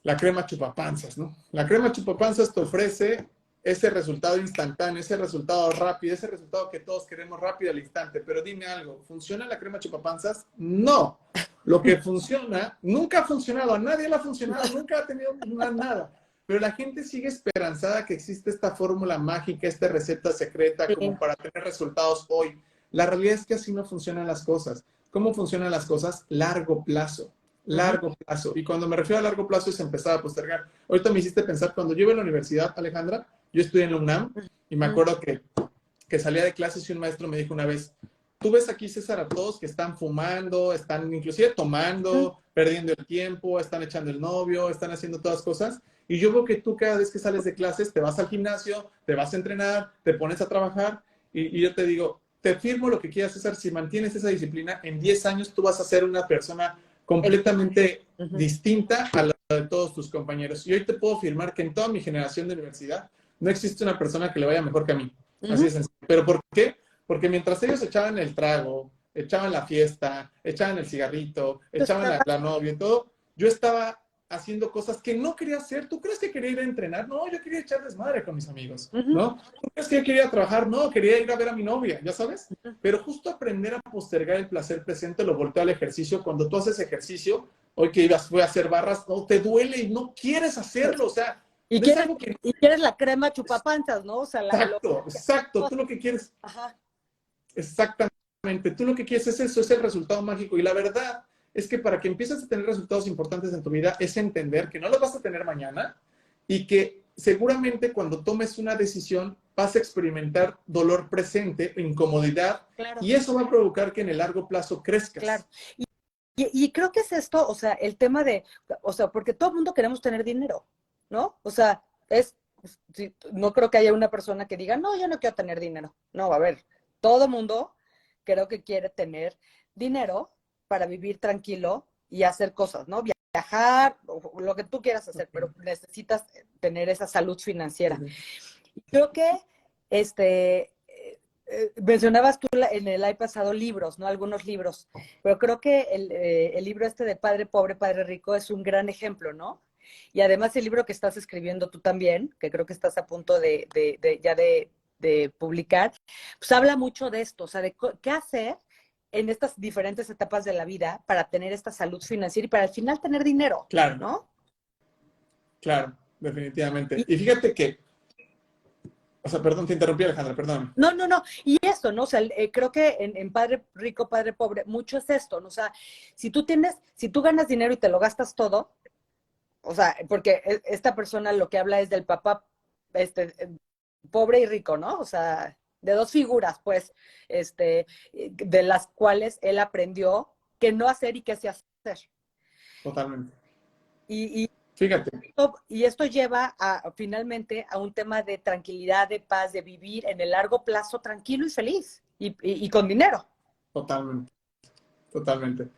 La crema chupapanzas, ¿no? La crema chupapanzas te ofrece ese resultado instantáneo, ese resultado rápido, ese resultado que todos queremos rápido al instante. Pero dime algo, ¿funciona la crema chupapanzas? No. Lo que funciona, nunca ha funcionado, a nadie le ha funcionado, nunca ha tenido nada. Pero la gente sigue esperanzada que existe esta fórmula mágica, esta receta secreta Sí. como para tener resultados hoy. La realidad es que así no funcionan las cosas. ¿Cómo funcionan las cosas? Largo plazo. Largo plazo. Y cuando me refiero a largo plazo es empezar a postergar. Ahorita me hiciste pensar, cuando yo iba a la universidad, Alejandra, yo estudié en la UNAM y me acuerdo que salía de clases y un maestro me dijo una vez, tú ves aquí, César, a todos que están fumando, están inclusive tomando, perdiendo el tiempo, están echando el novio, están haciendo todas cosas. Y yo veo que tú cada vez que sales de clases te vas al gimnasio, te vas a entrenar, te pones a trabajar y yo te digo, te firmo lo que quieras, César, si mantienes esa disciplina, en 10 años tú vas a ser una persona completamente distinta a la de todos tus compañeros. Y hoy te puedo afirmar que en toda mi generación de universidad no existe una persona que le vaya mejor que a mí. Así de sencillo. ¿Pero por qué? Porque mientras ellos echaban el trago, echaban la fiesta, echaban el cigarrito, echaban la novia y todo, yo estaba haciendo cosas que no quería hacer. ¿Tú crees que quería ir a entrenar? No, yo quería echar desmadre con mis amigos, ¿no? ¿Tú crees que yo quería trabajar? No, quería ir a ver a mi novia, ¿ya sabes? Pero justo aprender a postergar el placer presente lo volteo al ejercicio. Cuando tú haces ejercicio, hoy que fui a hacer barras, no, te duele y no quieres hacerlo, o sea, Y es quieres, algo que... y quieres la crema chupapanzas, ¿no? O sea, Exacto, tú lo que quieres... Ajá. Exactamente, tú lo que quieres es eso, es el resultado mágico. Y la verdad es que para que empieces a tener resultados importantes en tu vida es entender que no los vas a tener mañana y que seguramente cuando tomes una decisión vas a experimentar dolor presente, incomodidad, Claro, y eso va a provocar que en el largo plazo claro. crezcas. Y creo que es esto, o sea, el tema o sea, porque todo el mundo queremos tener dinero, ¿no? O sea, sí, no creo que haya una persona que diga, no, yo no quiero tener dinero. No, a ver, todo el mundo creo que quiere tener dinero para vivir tranquilo y hacer cosas, ¿no? Viajar, o lo que tú quieras hacer, pero necesitas tener esa salud financiera. Creo que mencionabas tú en el live pasado libros, ¿no? Algunos libros, pero creo que el libro de Padre Pobre, Padre Rico es un gran ejemplo, ¿no? Y además el libro que estás escribiendo tú también, que creo que estás a punto de publicar, pues habla mucho de esto, o sea, de qué hacer en estas diferentes etapas de la vida para tener esta salud financiera y para al final tener dinero, Claro, ¿no? claro, definitivamente. Y, Y fíjate que, o sea, perdón, te interrumpí, Alejandra, perdón. no. Y eso, ¿no? O sea, creo que en Padre Rico, Padre Pobre, mucho es esto, ¿no? O sea, si tú ganas dinero y te lo gastas todo, o sea, porque esta persona lo que habla es del papá, pobre y rico, ¿no? O sea, de dos figuras, pues, de las cuales él aprendió qué no hacer y qué sí hacer. Totalmente. Y, Fíjate, y esto lleva finalmente a un tema de tranquilidad, de paz, de vivir en el largo plazo tranquilo y feliz y con dinero. totalmente, totalmente.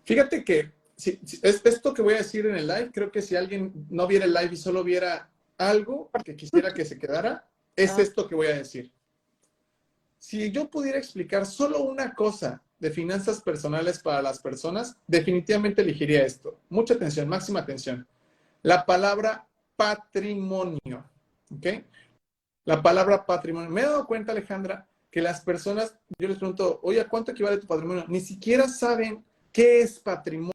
Fíjate que esto que voy a decir en el live, creo que si alguien no viera el live y solo viera algo que quisiera que se quedara, es Ah, esto que voy a decir. Si yo pudiera explicar solo una cosa de finanzas personales para las personas, definitivamente elegiría esto. Mucha atención, máxima atención. La palabra patrimonio, ¿ok? La palabra patrimonio. Me he dado cuenta, Alejandra, que las personas, yo les pregunto, oye, ¿cuánto equivale tu patrimonio? Ni siquiera saben qué es patrimonio,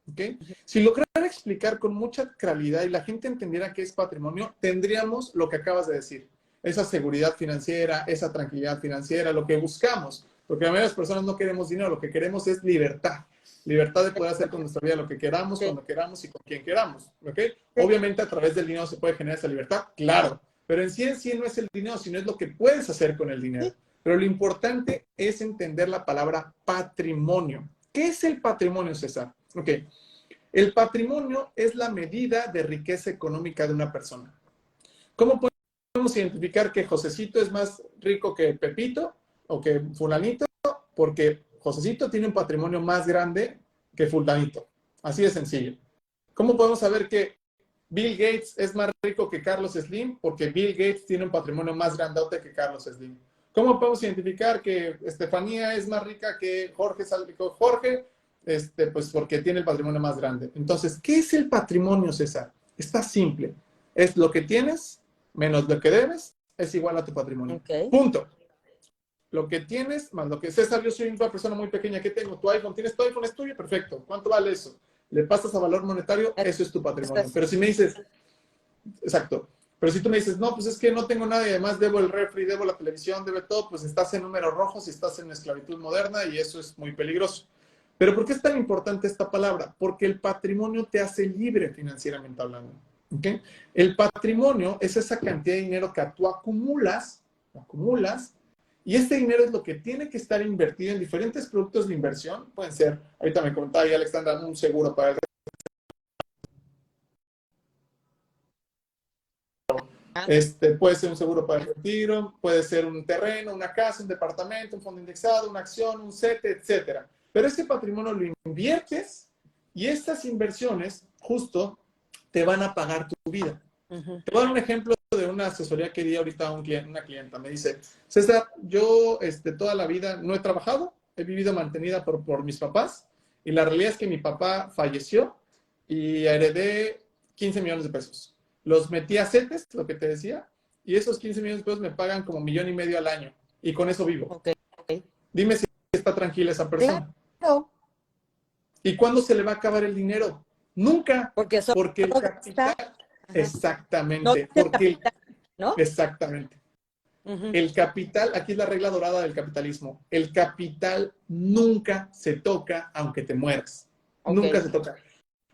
¿ok? Si lograra explicar con mucha claridad y la gente entendiera qué es patrimonio, tendríamos lo que acabas de decir. Esa seguridad financiera, esa tranquilidad financiera, lo que buscamos. Porque la mayoría de las personas no queremos dinero, lo que queremos es libertad. Libertad de poder hacer con nuestra vida lo que queramos, cuando queramos y con quien queramos, ¿ok? Obviamente a través del dinero se puede generar esa libertad, claro. Pero en sí no es el dinero, sino es lo que puedes hacer con el dinero. Pero lo importante es entender la palabra patrimonio. ¿Qué es el patrimonio, César? Ok. El patrimonio es la medida de riqueza económica de una persona. ¿Cómo podemos identificar que Josecito es más rico que Pepito o que Fulanito? Porque Josecito tiene un patrimonio más grande que Fulanito. Así de sencillo. ¿Cómo podemos saber que Bill Gates es más rico que Carlos Slim? Porque Bill Gates tiene un patrimonio más grandote que Carlos Slim. ¿Cómo podemos identificar que Estefanía es más rica que Jorge? Pues porque tiene el patrimonio más grande. Entonces, ¿qué es el patrimonio, César? Está simple. Es lo que tienes menos lo que debes es igual a tu patrimonio. Okay. Punto. Lo que tienes más lo que... César, yo soy una persona muy pequeña. ¿Qué tengo? ¿Tu iPhone? ¿Tienes tu iPhone? Es tuyo. Perfecto. ¿Cuánto vale eso? Le pasas a valor monetario, eso es tu patrimonio. Pero si me dices, exacto, pero si tú me dices, no, pues es que no tengo nada y además debo el refri, debo la televisión, debo todo, pues estás en números rojos y estás en esclavitud moderna y eso es muy peligroso. Pero ¿por qué es tan importante esta palabra? Porque el patrimonio te hace libre financieramente hablando. ¿Okay? El patrimonio es esa cantidad de dinero que tú acumulas, y este dinero es lo que tiene que estar invertido en diferentes productos de inversión. Pueden ser, ahorita me comentaba ya Alexandra, un seguro para el puede ser un seguro para el retiro, puede ser un terreno, una casa, un departamento, un fondo indexado, una acción, un CETE, etcétera. Pero ese patrimonio lo inviertes y estas inversiones justo te van a pagar tu vida. Te voy a dar un ejemplo de una asesoría que di ahorita a una clienta. Me dice, César, yo toda la vida no he trabajado, he vivido mantenida por mis papás y la realidad es que mi papá falleció y heredé 15 millones de pesos. Los metí a CETES, lo que te decía, y esos 15 millones de pesos me pagan como 1,5 millones al año y con eso vivo. Okay. Dime si está tranquila esa persona. Claro. ¿Y cuándo se le va a acabar el dinero? Nunca. Porque el capital... Exactamente. No, porque capital, ¿no? Exactamente. El capital, aquí es la regla dorada del capitalismo. El capital nunca se toca aunque te mueras. Okay. Nunca se toca.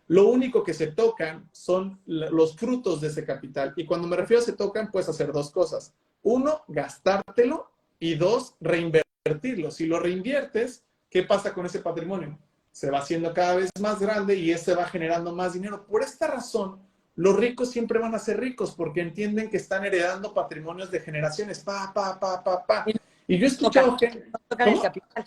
Lo único que se tocan son los frutos de ese capital. Y cuando me refiero a se tocan, puedes hacer dos cosas. Uno, gastártelo. Y dos, reinvertirlo. Si lo reinviertes, ¿qué pasa con ese patrimonio? Se va haciendo cada vez más grande y ese va generando más dinero. Por esta razón, los ricos siempre van a ser ricos porque entienden que están heredando patrimonios de generaciones. Y yo he escuchado gente... el capital.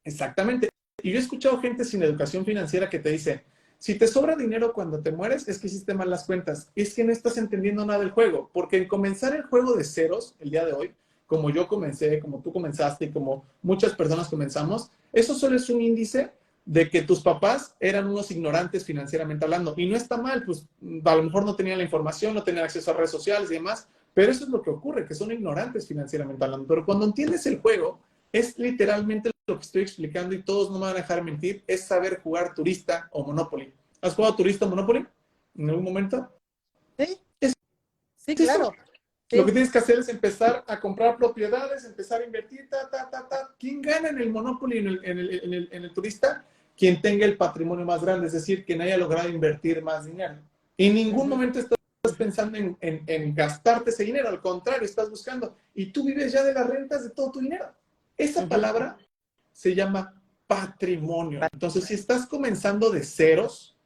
Exactamente. Y yo he escuchado gente sin educación financiera que te dice, si te sobra dinero cuando te mueres, es que hiciste mal las cuentas. Es que no estás entendiendo nada del juego. Porque en comenzar el juego de ceros, el día de hoy, como yo comencé, como tú comenzaste y como muchas personas comenzamos, eso solo es un índice de que tus papás eran unos ignorantes financieramente hablando. Y no está mal, pues a lo mejor no tenían la información, no tenían acceso a redes sociales y demás, pero eso es lo que ocurre, que son ignorantes financieramente hablando. Pero cuando entiendes el juego, es literalmente lo que estoy explicando y todos no me van a dejar mentir, es saber jugar turista o Monopoly. ¿Has jugado turista o Monopoly en algún momento? Sí, sí, claro. Sí. Lo que tienes que hacer es empezar a comprar propiedades, empezar a invertir, ¿Quién gana en el Monopoly, en el turista? Quien tenga el patrimonio más grande, es decir, quien haya logrado invertir más dinero. En ningún momento estás pensando en gastarte ese dinero, al contrario, estás buscando. Y tú vives ya de las rentas de todo tu dinero. Esa palabra se llama patrimonio. Entonces, si estás comenzando de ceros,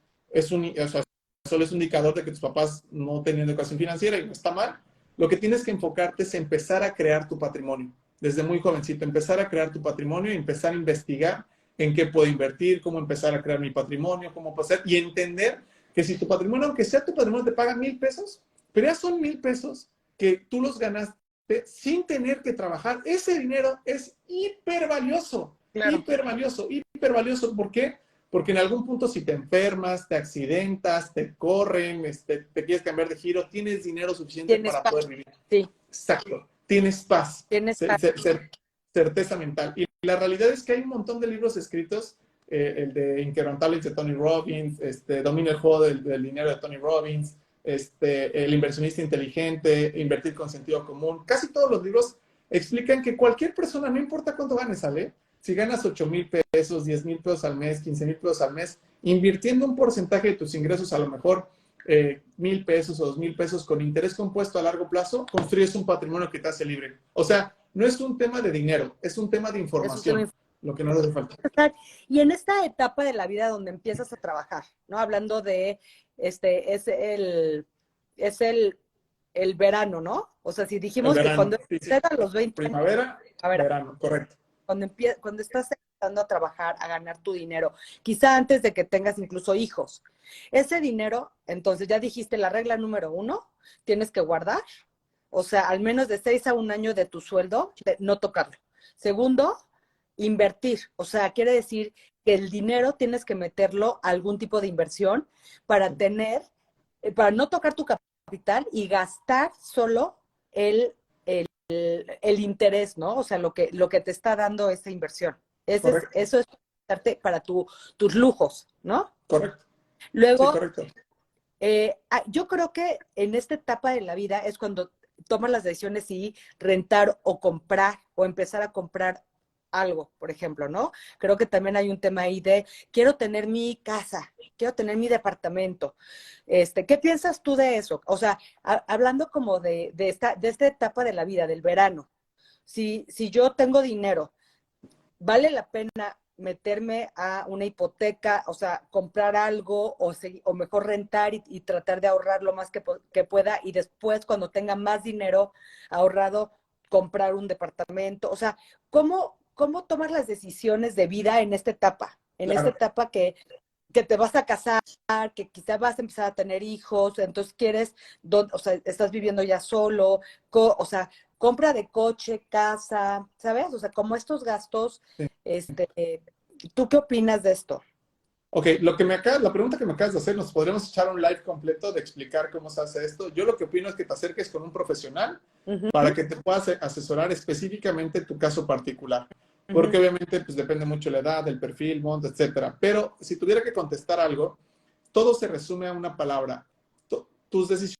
solo es un indicador de que tus papás no tenían educación financiera y no está mal. Lo que tienes que enfocarte es empezar a crear tu patrimonio. Desde muy jovencito, empezar a crear tu patrimonio y empezar a investigar en qué puedo invertir, cómo empezar a crear mi patrimonio, cómo pasar y entender que si tu patrimonio, aunque sea tu patrimonio, te paga 1,000 pesos, pero ya son 1,000 pesos que tú los ganaste sin tener que trabajar. Ese dinero es hiper valioso. Claro. hiper valioso. ¿Por qué? Porque en algún punto si te enfermas, te accidentas, te corren, te quieres cambiar de giro, tienes dinero suficiente Tienes para paz. poder vivir. Sí, Exacto. Tienes paz, tienes paz. certeza mental. Y la realidad es que hay un montón de libros escritos, el de Inquebrantables de Tony Robbins, Domina el juego del dinero de Tony Robbins, El inversionista inteligente, Invertir con sentido común. Casi todos los libros explican que cualquier persona, no importa cuánto ganes, ¿sale? Si ganas 8,000 pesos, 10,000 pesos al mes, 15,000 pesos al mes, invirtiendo un porcentaje de tus ingresos, a lo mejor 1,000 pesos o 2,000 pesos con interés compuesto a largo plazo, construyes un patrimonio que te hace libre. O sea, no es un tema de dinero, es un tema de información, lo que no nos hace falta. Y en esta etapa de la vida donde empiezas a trabajar, ¿no? Hablando de, es el verano, ¿no? O sea, si dijimos que cuando empiezas a los 20 años, primavera, verano, correcto. Cuando estás empezando a trabajar, a ganar tu dinero, quizá antes de que tengas incluso hijos, ese dinero, entonces ya dijiste la regla número 1, tienes que guardar, o sea, al menos de 6 a 1 año de tu sueldo, no tocarlo. Segundo, invertir, o sea, quiere decir que el dinero tienes que meterlo a algún tipo de inversión para para no tocar tu capital y gastar solo el interés, ¿no? O sea, lo que te está dando esa inversión. Eso es para tus lujos, ¿no? Correcto. Luego, sí, correcto. Yo creo que en esta etapa de la vida es cuando tomas las decisiones si rentar o comprar o empezar a comprar algo, por ejemplo, ¿no? Creo que también hay un tema ahí de quiero tener mi casa, quiero tener mi departamento. ¿Qué piensas tú de eso? O sea, hablando como de esta etapa de la vida, del verano, si yo tengo dinero, ¿vale la pena meterme a una hipoteca, o sea, comprar algo o mejor rentar y tratar de ahorrar lo más que pueda y después cuando tenga más dinero ahorrado, comprar un departamento? O sea, ¿cómo tomas las decisiones de vida en esta etapa? En esta etapa que te vas a casar, que quizás vas a empezar a tener hijos, entonces o sea, estás viviendo ya solo, o sea, compra de coche, casa, ¿sabes? O sea, como estos gastos, Sí. ¿Tú qué opinas de esto? Ok, la pregunta que me acabas de hacer, nos podremos echar un live completo de explicar cómo se hace esto. Yo lo que opino es que te acerques con un profesional para que te puedas asesorar específicamente tu caso particular. Porque obviamente pues depende mucho la edad, el perfil, monto, etcétera. Pero si tuviera que contestar algo, todo se resume a una palabra. Tus decisiones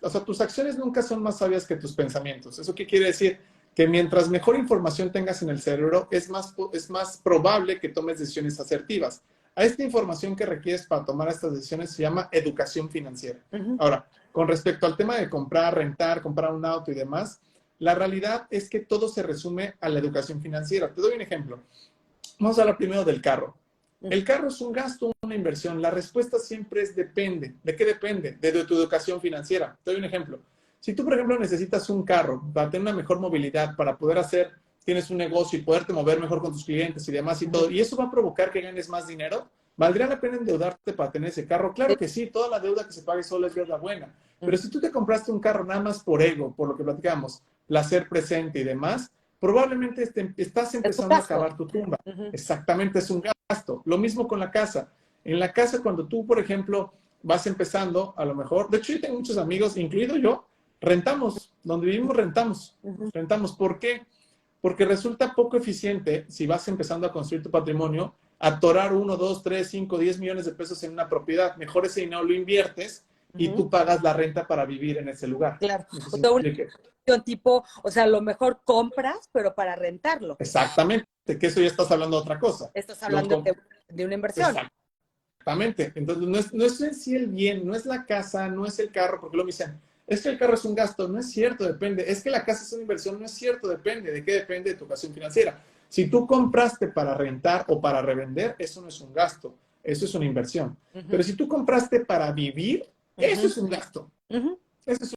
o sea, tus acciones nunca son más sabias que tus pensamientos. ¿Eso qué quiere decir? Que mientras mejor información tengas en el cerebro, es más probable que tomes decisiones asertivas. A esta información que requieres para tomar estas decisiones se llama educación financiera. Ahora, con respecto al tema de comprar, rentar, comprar un auto y demás, la realidad es que todo se resume a la educación financiera. Te doy un ejemplo. Vamos a hablar primero del carro. ¿El carro es un gasto o una inversión? La respuesta siempre es depende. ¿De qué depende? De tu educación financiera. Te doy un ejemplo. Si tú, por ejemplo, necesitas un carro para tener una mejor movilidad, para poder tienes un negocio y poderte mover mejor con tus clientes y demás y todo, y eso va a provocar que ganes más dinero, ¿valdría la pena endeudarte para tener ese carro? Claro que sí, toda la deuda que se pague sola es deuda buena. Pero si tú te compraste un carro nada más por ego, por lo que platicamos, placer presente y demás, probablemente estás empezando a cavar tu tumba. Exactamente, es un gasto. Lo mismo con la casa. En la casa, cuando tú, por ejemplo, vas empezando, a lo mejor, de hecho yo tengo muchos amigos, incluido yo, rentamos, donde vivimos rentamos. Rentamos, ¿por qué? Porque resulta poco eficiente, si vas empezando a construir tu patrimonio, atorar 1, 2, 3, 5, 10 millones de pesos en una propiedad. Mejor ese dinero lo inviertes y tú pagas la renta para vivir en ese lugar. Claro. O sea, un tipo, o sea, a lo mejor compras, pero para rentarlo. Exactamente, que eso ya estás hablando de otra cosa. Estás hablando de una inversión. Exactamente. Entonces, no es en sí el bien, no es la casa, no es el carro, porque lo me dicen, es que el carro es un gasto. No es cierto, depende. Es que la casa es una inversión. No es cierto, depende. ¿De qué depende? De tu ocasión financiera. Si tú compraste para rentar o para revender, eso no es un gasto. Eso es una inversión. Pero si tú compraste para vivir, eso es un gasto. Eso es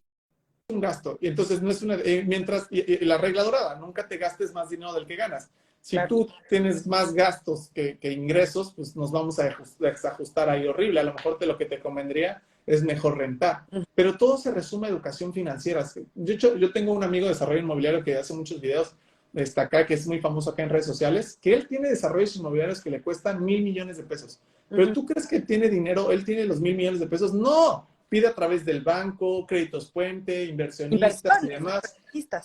un gasto. Y entonces no es una... la regla dorada, nunca te gastes más dinero del que ganas. Si tú tienes más gastos que ingresos, pues nos vamos a desajustar ahí horrible. A lo mejor lo que te convendría es mejor rentar. Pero todo se resume a educación financiera. Yo tengo un amigo de desarrollo inmobiliario que hace muchos videos está acá, que es muy famoso acá en redes sociales, que él tiene desarrollos inmobiliarios que le cuestan 1,000 millones de pesos. Pero tú crees que tiene dinero, él tiene los 1,000 millones de pesos. No, pide a través del banco, créditos puente, inversionistas y demás,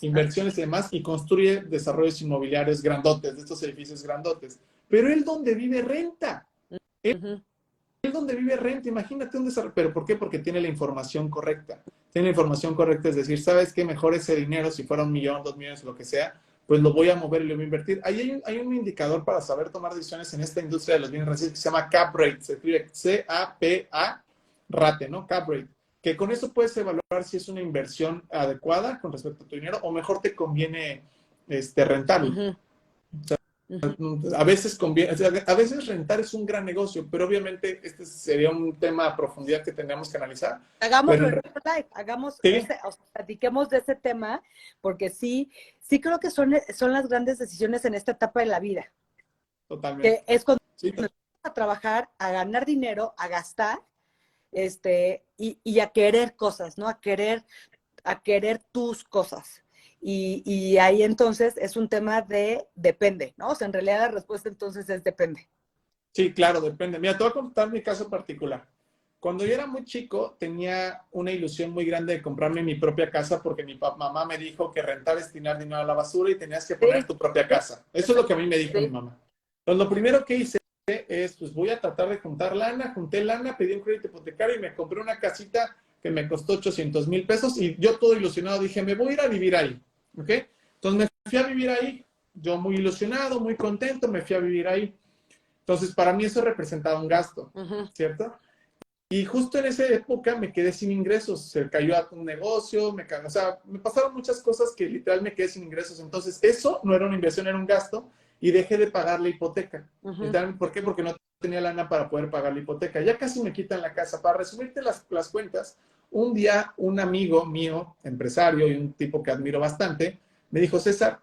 inversiones y demás, y construye desarrollos inmobiliarios grandotes, de estos edificios grandotes. Pero él donde vive renta. Él donde vive renta, imagínate un desarrollo. ¿Pero por qué? Porque tiene la información correcta. Tiene la información correcta, es decir, ¿sabes qué? Mejor ese dinero, si fuera 1 millón, 2 millones, lo que sea, pues lo voy a mover y lo voy a invertir. Ahí hay un indicador para saber tomar decisiones en esta industria de los bienes raíces que se llama cap rate, se escribe C-A-P-A, rate, ¿no? Cap rate. Que con eso puedes evaluar si es una inversión adecuada con respecto a tu dinero o mejor te conviene rentarlo. A veces conviene, o sea, a veces rentar es un gran negocio, pero obviamente este sería un tema a profundidad que tendríamos que analizar. Hagámoslo en otro live, hagamos ¿sí? o sea, platiquemos de ese tema, porque sí creo que son las grandes decisiones en esta etapa de la vida. Totalmente. Que es cuando Sí. empiezas a trabajar, a ganar dinero, a gastar, y a querer cosas, ¿no? A querer tus cosas. Y ahí entonces es un tema de depende, ¿no? O sea, en realidad la respuesta entonces es depende. Sí, claro, depende. Mira, te voy a contar mi caso particular. Cuando yo era muy chico, tenía una ilusión muy grande de comprarme mi propia casa porque mi mamá me dijo que rentar es tirar dinero a la basura y tenías que poner tu propia casa. Eso es lo que a mí me dijo mi mamá. Entonces, lo primero que hice es, pues voy a tratar de juntar lana, junté lana, pedí un crédito hipotecario y me compré una casita que me costó 800,000 pesos y yo todo ilusionado dije, me voy a ir a vivir ahí, ¿ok? Entonces me fui a vivir ahí, yo muy ilusionado, muy contento, me fui a vivir ahí. Entonces para mí eso representaba un gasto, ¿cierto? Y justo en esa época me quedé sin ingresos, se cayó a un negocio, o sea, me pasaron muchas cosas que literal me quedé sin ingresos. Entonces eso no era una inversión, era un gasto y dejé de pagar la hipoteca. ¿Por qué? Porque no tenía lana para poder pagar la hipoteca. Ya casi me quitan la casa. Para resumirte las cuentas, un día un amigo mío, empresario y un tipo que admiro bastante, me dijo, César,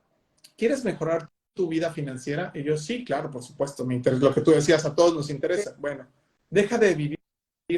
¿quieres mejorar tu vida financiera? Y yo, sí, claro, por supuesto, me interesa. Lo que tú decías, a todos nos interesa. Sí. Bueno, deja de vivir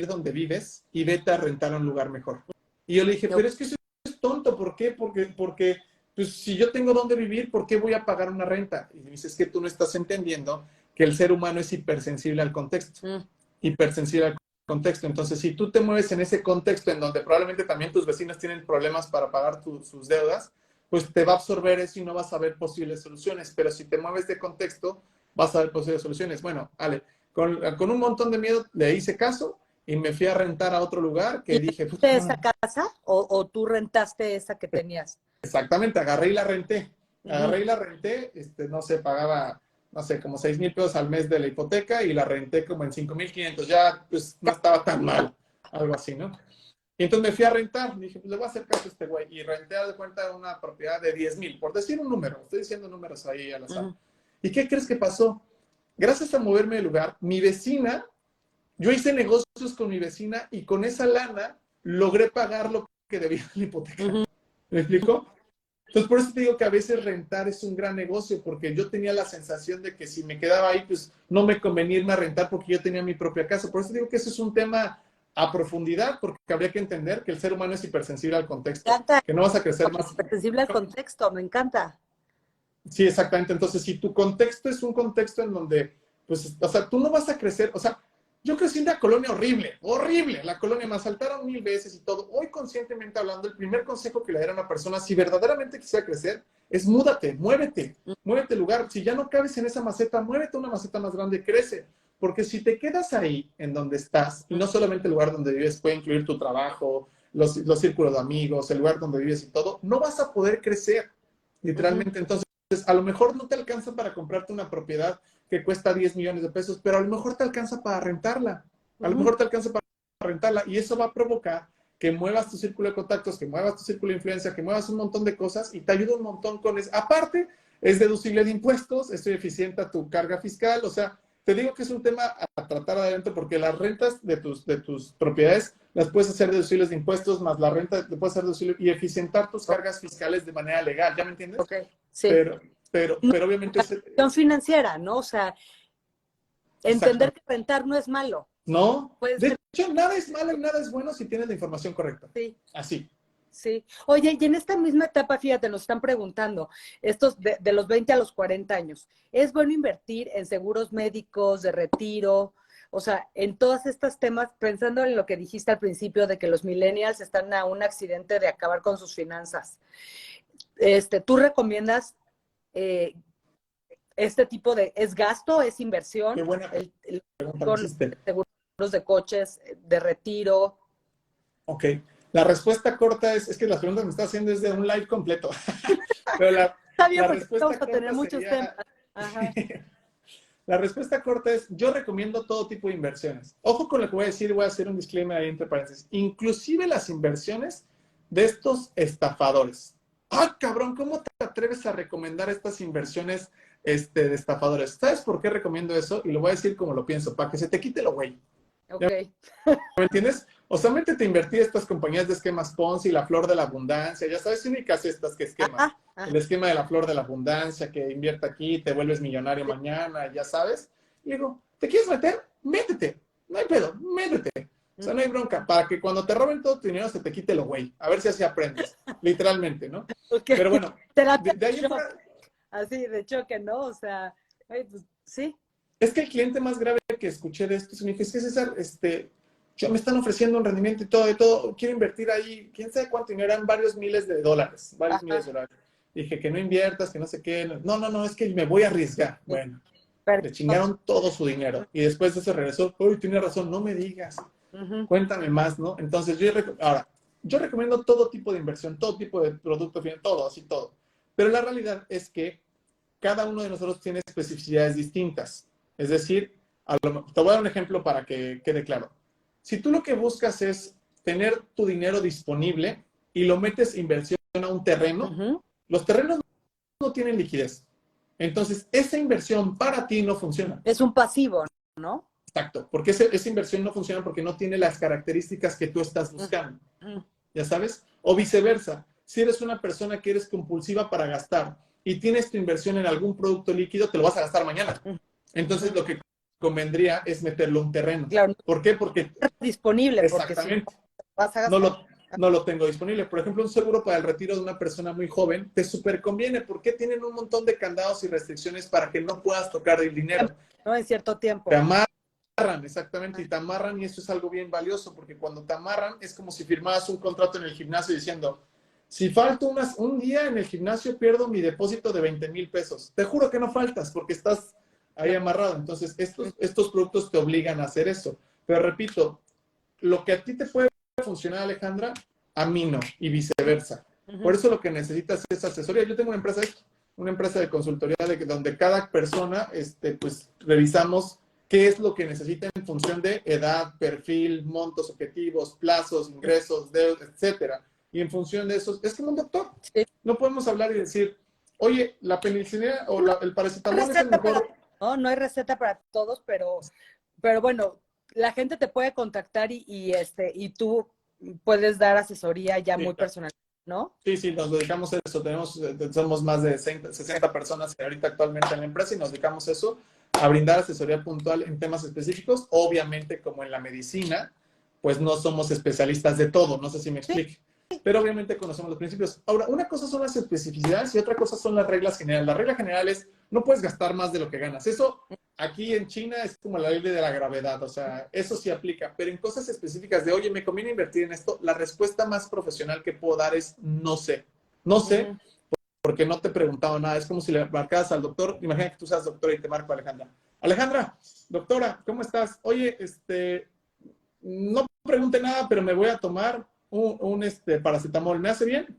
donde vives y vete a rentar a un lugar mejor. Y yo le dije, pero es que eso es tonto, ¿por qué? Porque pues, si yo tengo donde vivir, ¿por qué voy a pagar una renta? Y me dice, es que tú no estás entendiendo que el ser humano es hipersensible al contexto. Hipersensible al contexto. Entonces, si tú te mueves en ese contexto en donde probablemente también tus vecinos tienen problemas para pagar sus deudas, pues te va a absorber eso y no vas a ver posibles soluciones. Pero si te mueves de contexto, vas a ver posibles soluciones. Bueno, Ale, con un montón de miedo le hice caso y me fui a rentar a otro lugar que dije... ¿Rentaste esa casa o tú rentaste esa que tenías? Exactamente, agarré y la renté. Agarré y la renté, no sé, pagaba, no sé, como 6,000 pesos al mes de la hipoteca y la renté como en 5,500. Ya, pues, no estaba tan mal, algo así, ¿no? Y entonces me fui a rentar. Dije, pues le voy a hacer caso a este güey. Y renté de cuenta una propiedad de 10,000, por decir un número. Estoy diciendo números ahí al azar. ¿Y qué crees que pasó? Gracias a moverme de lugar, mi vecina, yo hice negocios con mi vecina y con esa lana logré pagar lo que debía de la hipoteca. ¿Me explico? Entonces, por eso te digo que a veces rentar es un gran negocio, porque yo tenía la sensación de que si me quedaba ahí, pues no me convenía irme a rentar porque yo tenía mi propia casa. Por eso digo que eso es un tema a profundidad, porque habría que entender que el ser humano es hipersensible al contexto, que no vas a crecer más. Hipersensible al contexto, me encanta. Sí, exactamente. Entonces, si tu contexto es un contexto en donde, pues, o sea, tú no vas a crecer, o sea, yo crecí en una colonia horrible, horrible. La colonia me asaltaron 1000 veces y todo. Hoy, conscientemente hablando, el primer consejo que le daría a una persona, si verdaderamente quisiera crecer, es múdate, muévete el lugar. Si ya no cabes en esa maceta, muévete a una maceta más grande, crece. Porque si te quedas ahí, en donde estás, y no solamente el lugar donde vives, puede incluir tu trabajo, los círculos de amigos, el lugar donde vives y todo, no vas a poder crecer, literalmente. Entonces, a lo mejor no te alcanza para comprarte una propiedad que cuesta 10 millones de pesos, pero a lo mejor te alcanza para rentarla. A lo mejor te alcanza para rentarla y eso va a provocar que muevas tu círculo de contactos, que muevas tu círculo de influencia, que muevas un montón de cosas y te ayuda un montón con eso. Aparte, es deducible de impuestos, es eficiente a tu carga fiscal, o sea, te digo que es un tema a tratar adentro porque las rentas de tus propiedades las puedes hacer deducibles de impuestos, más la renta te puedes hacer deducible y eficientar tus cargas fiscales de manera legal, ¿ya me entiendes? Ok, sí. Pero obviamente... financiera, ¿no? O sea, entender que rentar no es malo. No, de hecho, nada es malo y nada es bueno si tienes la información correcta. Sí. Así. Sí. Oye, y en esta misma etapa, fíjate, nos están preguntando, estos de los 20 a los 40 años, ¿es bueno invertir en seguros médicos, de retiro? O sea, en todos estos temas, pensando en lo que dijiste al principio de que los millennials están a un accidente de acabar con sus finanzas. ¿Tú recomiendas este tipo de, es gasto, es Qué inversión, buena pregunta me con hiciste. seguros de coches, de retiro? Ok. La respuesta corta es que las preguntas me está haciendo desde un live completo. Pero Está bien la porque vamos respuesta a tener corta muchos temas. sería, Ajá. la respuesta corta es, yo recomiendo todo tipo de inversiones. Ojo con lo que voy a decir, voy a hacer un disclaimer ahí entre paréntesis. Inclusive las inversiones de estos estafadores. ¡Ah, cabrón! ¿Cómo te atreves a recomendar estas inversiones de estafadores? ¿Sabes por qué recomiendo eso? Y lo voy a decir como lo pienso, para que se te quite lo güey. Ok. ¿Me entiendes? O sea, métete a invertir estas compañías de esquemas Ponzi, la flor de la abundancia, ya sabes, únicas estas que esqueman. Ajá, ajá. El esquema de la flor de la abundancia, que invierte aquí, te vuelves millonario Sí. mañana, ya sabes. Y digo, ¿te quieres meter? Métete. No hay pedo, métete. O sea, no hay bronca. Para que cuando te roben todo tu dinero se te quite lo güey. A ver si así aprendes. Literalmente, ¿no? Ok. Pero bueno, Terapia de de ahí en shock, fuera, así de choque, ¿no? O sea, ay, pues, sí. es que el cliente más grave que escuché de esto es me dijo, es que César, yo me están ofreciendo un rendimiento y todo, quiero invertir ahí, quién sabe cuánto dinero, eran varios miles de dólares, varios miles Ajá. de dólares. Dije que no inviertas, que no sé qué, no, es que me voy a arriesgar. Bueno, le Perdón. chingaron todo su dinero y después de eso regresó, uy, tiene razón, no me digas, Ujú. cuéntame más, ¿no? Entonces, ahora, yo recomiendo todo tipo de inversión, todo tipo de producto, todo, así todo. Pero la realidad es que cada uno de nosotros tiene especificidades distintas. Es decir, te voy a dar un ejemplo para que quede claro. Si tú lo que buscas es tener tu dinero disponible y lo metes inversión a un terreno, Ujú. los terrenos no tienen liquidez. Entonces, esa inversión para ti no funciona. Es un pasivo, ¿no? Exacto, porque esa inversión no funciona porque no tiene las características que tú estás buscando. Ujú. ¿Ya sabes? O viceversa. Si eres una persona que eres compulsiva para gastar y tienes tu inversión en algún producto líquido, te lo vas a gastar mañana. Entonces, Ujú. lo que convendría es meterlo a un terreno. Claro, no ¿Por qué? Porque es disponible, porque si no exactamente vas a no gastar. lo tengo disponible. Por ejemplo, un seguro para el retiro de una persona muy joven te súper conviene porque tienen un montón de candados y restricciones para que no puedas tocar el dinero. ¿No? En cierto Te tiempo. amarran, exactamente, y te amarran y eso es algo bien valioso porque cuando te amarran es como si firmaras un contrato en el gimnasio diciendo, si falto un día en el gimnasio pierdo mi depósito de 20,000 pesos. Te juro que no faltas porque estás ahí Claro. amarrado. Entonces, estos productos te obligan a hacer eso. Pero repito, lo que a ti te puede funcionar, Alejandra, a mí no, y viceversa. Por Ujú. eso lo que necesitas es asesoría. Yo tengo una empresa de consultoría donde cada persona, pues revisamos qué es lo que necesita en función de edad, perfil, montos, objetivos, plazos, ingresos, deudas, etcétera. Y en función de eso, es como un doctor. Sí. No podemos hablar y decir, oye, la penicilina o No el hay paracetamol es el receta para, mejor. ¿no? No hay receta para todos, pero bueno, la gente te puede contactar y tú puedes dar asesoría ya Sí, muy personal, ¿no? sí, nos dedicamos a eso. Somos más de 60 personas ahorita actualmente en la empresa y nos dedicamos a eso, a brindar asesoría puntual en temas específicos. Obviamente, como en la medicina, pues no somos especialistas de todo, no sé si me Sí. explique. Pero obviamente conocemos los principios. Ahora, una cosa son las especificidades y otra cosa son las reglas generales. La regla general es, no puedes gastar más de lo que ganas. Eso aquí en China es como la ley de la gravedad, o sea, eso sí aplica, pero en cosas específicas de, oye, me conviene invertir en esto, la respuesta más profesional que puedo dar es no sé. No sé, Ujú. porque no te he preguntado nada. Es como si le marcaras al doctor, imagina que tú seas doctora y te marco a Alejandra. Alejandra, doctora, ¿cómo estás? Oye, no pregunte nada, pero me voy a tomar un paracetamol. ¿Me hace bien?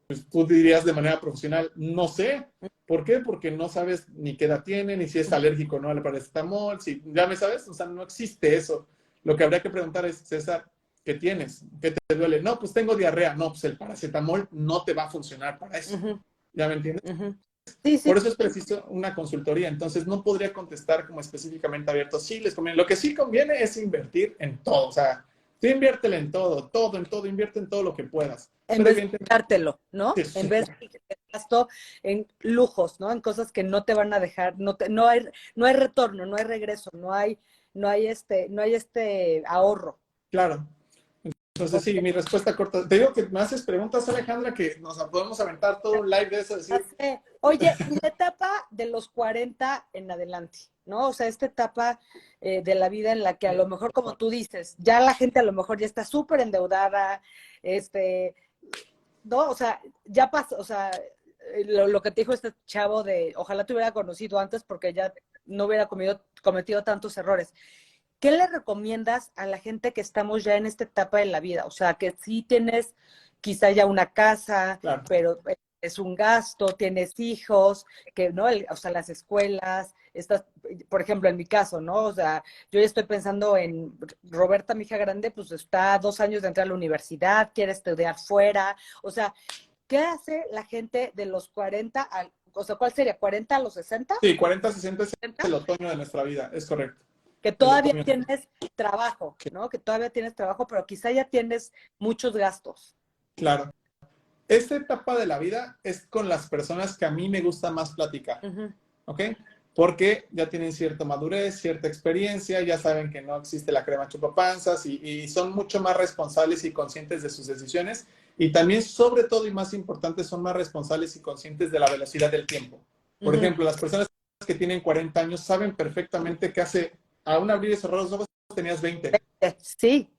Pues tú dirías de manera profesional, no sé. ¿Por qué? Porque no sabes ni qué edad tiene, ni si es alérgico o no al paracetamol, si ya me sabes, o sea, no existe eso. Lo que habría que preguntar es, César, ¿qué tienes? ¿Qué te duele? No, pues tengo diarrea. No, pues el paracetamol no te va a funcionar para eso. Ujú. ¿Ya me entiendes? Ujú. Sí, sí. Por eso es preciso una consultoría. Entonces, no podría contestar como específicamente abierto. Sí, les conviene. Lo que sí conviene es invertir en todo. O sea, tú inviértele en todo, en todo, invierte en todo lo que puedas. En Pero vez de evidentemente, dártelo, ¿no? En sí, vez de que te gasto en lujos, ¿no? En cosas que no te van a dejar, no hay retorno, no hay regreso, no hay ahorro. claro. Entonces, sí, mi respuesta corta. Te digo que me haces preguntas, Alejandra, que nos podemos aventar todo un live de eso. Decir, Oye, y la etapa de los 40 en adelante, ¿no? O sea, esta etapa de la vida en la que a lo mejor, como tú dices, ya la gente a lo mejor ya está súper endeudada, este, ¿no? O sea, ya pasa, o sea, lo que te dijo este chavo de, ojalá te hubiera conocido antes porque ya no hubiera cometido tantos errores. ¿Qué le recomiendas a la gente que estamos ya en esta etapa de la vida? O sea, que sí tienes quizá ya una casa, claro. pero es un gasto, tienes hijos, que no, o sea, las escuelas, estás, por ejemplo, en mi caso, ¿no? O sea, yo ya estoy pensando en Roberta, mi hija grande, pues está a 2 años de entrar a la universidad, quiere estudiar fuera, o sea, ¿qué hace la gente de los 40 al, o sea, ¿cuál sería? ¿40 a los 60? Sí, 40, 60 es el otoño de nuestra vida, es correcto. Que El todavía otoño. tienes trabajo, ¿no? Que todavía tienes trabajo, pero quizá ya tienes muchos gastos. Claro. Esta etapa de la vida es con las personas que a mí me gusta más platicar, Ujú. ¿ok? Porque ya tienen cierta madurez, cierta experiencia, ya saben que no existe la crema chupapanzas y son mucho más responsables y conscientes de sus decisiones. Y también, sobre todo y más importante, son más responsables y conscientes de la velocidad del tiempo. Por Ujú. ejemplo, las personas que tienen 40 años saben perfectamente que hace, a un abrir y cerrar los ojos, tenías 20. Sí.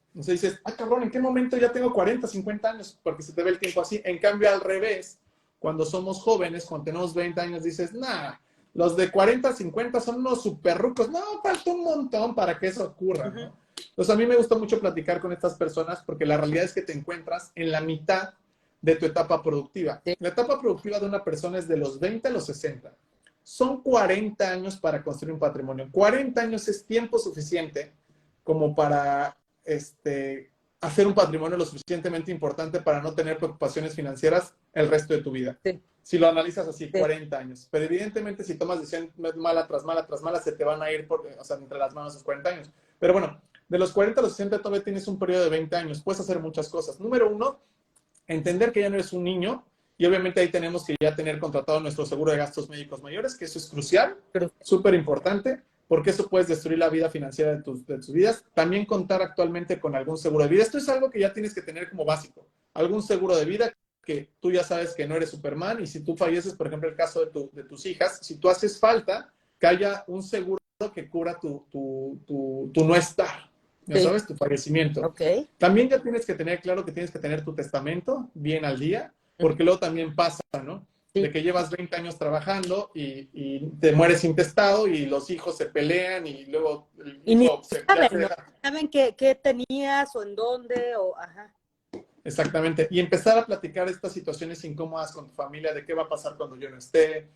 Entonces dices, ah, cabrón, ¿en qué momento ya tengo 40, 50 años? Porque se te ve el tiempo así. En cambio, al revés, cuando somos jóvenes, cuando tenemos 20 años, dices, nah, los de 40, 50 son unos superrucos. No, falta un montón para que eso ocurra, Ujú. ¿no? Entonces, a mí me gusta mucho platicar con estas personas porque la realidad es que te encuentras en la mitad de tu etapa productiva. Sí. La etapa productiva de una persona es de los 20 a los 60. Son 40 años para construir un patrimonio. 40 años es tiempo suficiente como para hacer un patrimonio lo suficientemente importante para no tener preocupaciones financieras el resto de tu vida. Sí. Si lo analizas así, Sí. 40 años. Pero evidentemente si tomas decisiones mala tras mala tras mala, se te van a ir entre las manos esos 40 años. Pero bueno, de los 40 a los 60 todavía tienes un periodo de 20 años. Puedes hacer muchas cosas. Número uno, entender que ya no eres un niño y obviamente ahí tenemos que ya tener contratado nuestro seguro de gastos médicos mayores, que eso es crucial, súper importante, porque eso puedes destruir la vida financiera de tus vidas. También contar actualmente con algún seguro de vida. Esto es algo que ya tienes que tener como básico. Algún seguro de vida que tú ya sabes que no eres Superman y si tú falleces, por ejemplo, el caso de tus hijas, si tú haces falta, que haya un seguro que cubra tu no estar. Ya Sí. sabes, tu fallecimiento. Ok. También ya tienes que tener claro que tienes que tener tu testamento bien al día, porque luego también pasa, ¿no? Sí. De que llevas 20 años trabajando y te mueres intestado y los hijos se pelean y luego el Y ni hijo ya se saben, ¿no? deja. Saben qué tenías o en dónde o, ajá. Exactamente. Y empezar a platicar estas situaciones incómodas con tu familia, de qué va a pasar cuando yo no esté,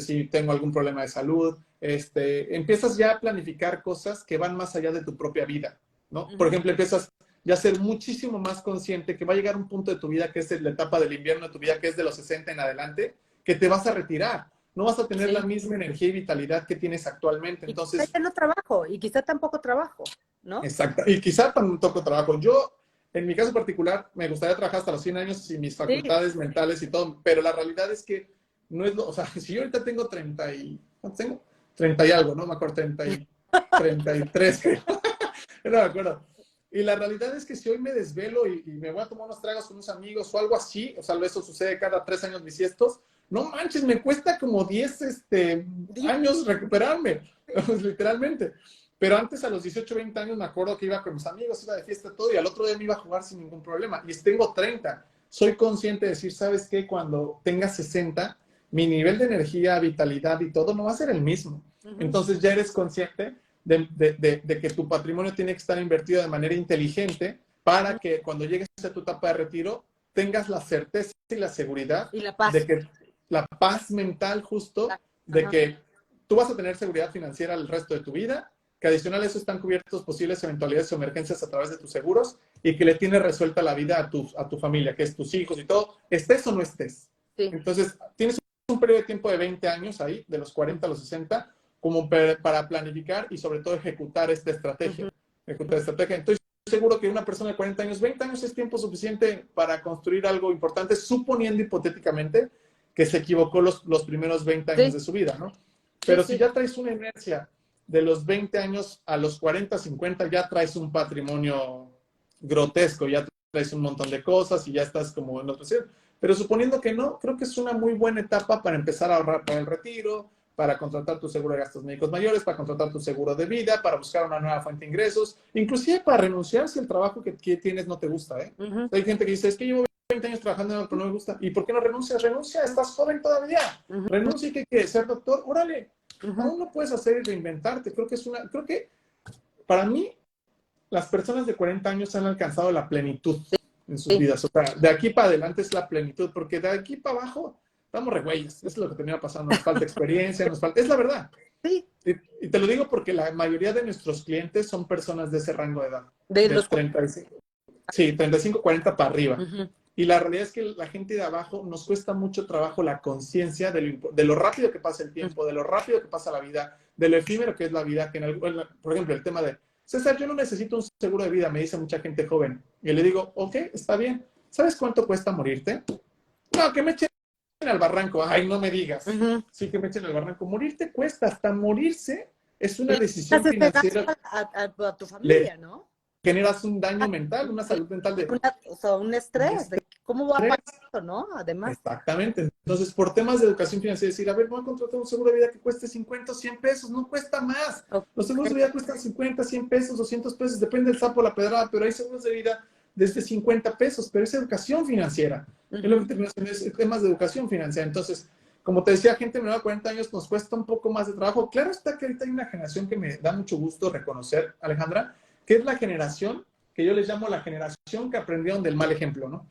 si tengo algún problema de salud. Empiezas ya a planificar cosas que van más allá de tu propia vida, ¿no? Por ejemplo, empiezas ya a ser muchísimo más consciente que va a llegar un punto de tu vida que es la etapa del invierno de tu vida, que es de los 60 en adelante, que te vas a retirar. No vas a tener Sí. la misma energía y vitalidad que tienes actualmente. Y quizá Entonces, ya no trabajo, y quizá tampoco trabajo, ¿no? exacto. Y quizá tampoco trabajo. Yo, en mi caso particular, me gustaría trabajar hasta los 100 años y mis Sí. facultades mentales y todo, pero la realidad es que no es lo, o sea, si yo ahorita tengo 30 y, ¿cuánto tengo? 30 y algo, ¿no? Me acuerdo, 33, creo. No me acuerdo. Y la realidad es que si hoy me desvelo y me voy a tomar unos tragos con unos amigos o algo así, o sea, eso sucede cada 3 años bisiestos, no manches, me cuesta como 10 años recuperarme, literalmente. Pero antes, a los 18, 20 años, me acuerdo que iba con mis amigos, iba de fiesta todo, y al otro día me iba a jugar sin ningún problema. Y tengo 30. Soy consciente de decir, ¿sabes qué? Cuando tenga 60, mi nivel de energía, vitalidad y todo no va a ser el mismo. Entonces ya eres consciente de que tu patrimonio tiene que estar invertido de manera inteligente para que cuando llegues a tu etapa de retiro tengas la certeza y la seguridad Y la paz. de que la paz mental justo, de que tú vas a tener seguridad financiera el resto de tu vida, que adicional a eso están cubiertos posibles eventualidades o emergencias a través de tus seguros y que le tienes resuelta la vida a tu familia, que es tus hijos y todo, estés o no estés. Sí. Entonces, tienes un periodo de tiempo de 20 años ahí, de los 40 a los 60, como para planificar y sobre todo ejecutar esta estrategia. Estoy seguro que una persona de 40 años, 20 años es tiempo suficiente para construir algo importante, suponiendo hipotéticamente que se equivocó los primeros 20 años de su vida, ¿no? Pero si ya traes una inercia de los 20 años a los 40, 50, ya traes un patrimonio grotesco, ya traes un montón de cosas y ya estás como en otra situación. Pero suponiendo que no, creo que es una muy buena etapa para empezar a ahorrar para el retiro, para contratar tu seguro de gastos médicos mayores, para contratar tu seguro de vida, para buscar una nueva fuente de ingresos, inclusive para renunciar si el trabajo que tienes no te gusta, ¿eh? Ujú. Hay gente que dice, es que llevo 20 años trabajando en algo que no me gusta. ¿Y por qué no renuncias? Renuncia, estás joven todavía. Ujú. Renuncia y que quieres ser doctor, órale. Ujú. Aún lo puedes hacer y reinventarte. Creo que para mí, las personas de 40 años han alcanzado la plenitud en sus Sí. vidas. O sea, de aquí para adelante es la plenitud, porque de aquí para abajo estamos regüeyes. Eso es lo que tenía pasando. Nos falta experiencia, es la verdad. Sí. Y te lo digo porque la mayoría de nuestros clientes son personas de ese rango de edad, De de los 35, sí, 35, 40 para arriba. Ujú. Y la realidad es que la gente de abajo nos cuesta mucho trabajo la conciencia de lo rápido que pasa el tiempo, de lo rápido que pasa la vida, de lo efímero que es la vida. Por ejemplo, el tema de, César, yo no necesito un seguro de vida, me dice mucha gente joven. Y le digo, ok, está bien. ¿Sabes cuánto cuesta morirte? No, que me echen al barranco. Ay, no me digas. Ujú. Sí, que me echen al barranco. Morirte cuesta, hasta morirse es una Le decisión das este gasto financiera. a tu Le familia, ¿no? generas un daño mental, una salud mental de O sea, un estrés de cómo voy a estrés. pagar esto, ¿no? Además. Exactamente. Entonces, por temas de educación financiera, decir, a ver, voy a contratar un seguro de vida que cueste 50 o 100 pesos, no cuesta más. Ok. Los seguros de vida cuestan 50, 100 pesos, 200 pesos, depende del sapo, la pedrada, pero hay seguros de vida desde 50 pesos, pero es educación financiera. Es lo que te mencioné, es temas de educación financiera. Entonces, como te decía, gente menor de 40 años nos cuesta un poco más de trabajo. Claro está que ahorita hay una generación que me da mucho gusto reconocer, Alejandra, que es la generación que yo les llamo la generación que aprendieron del mal ejemplo, ¿no?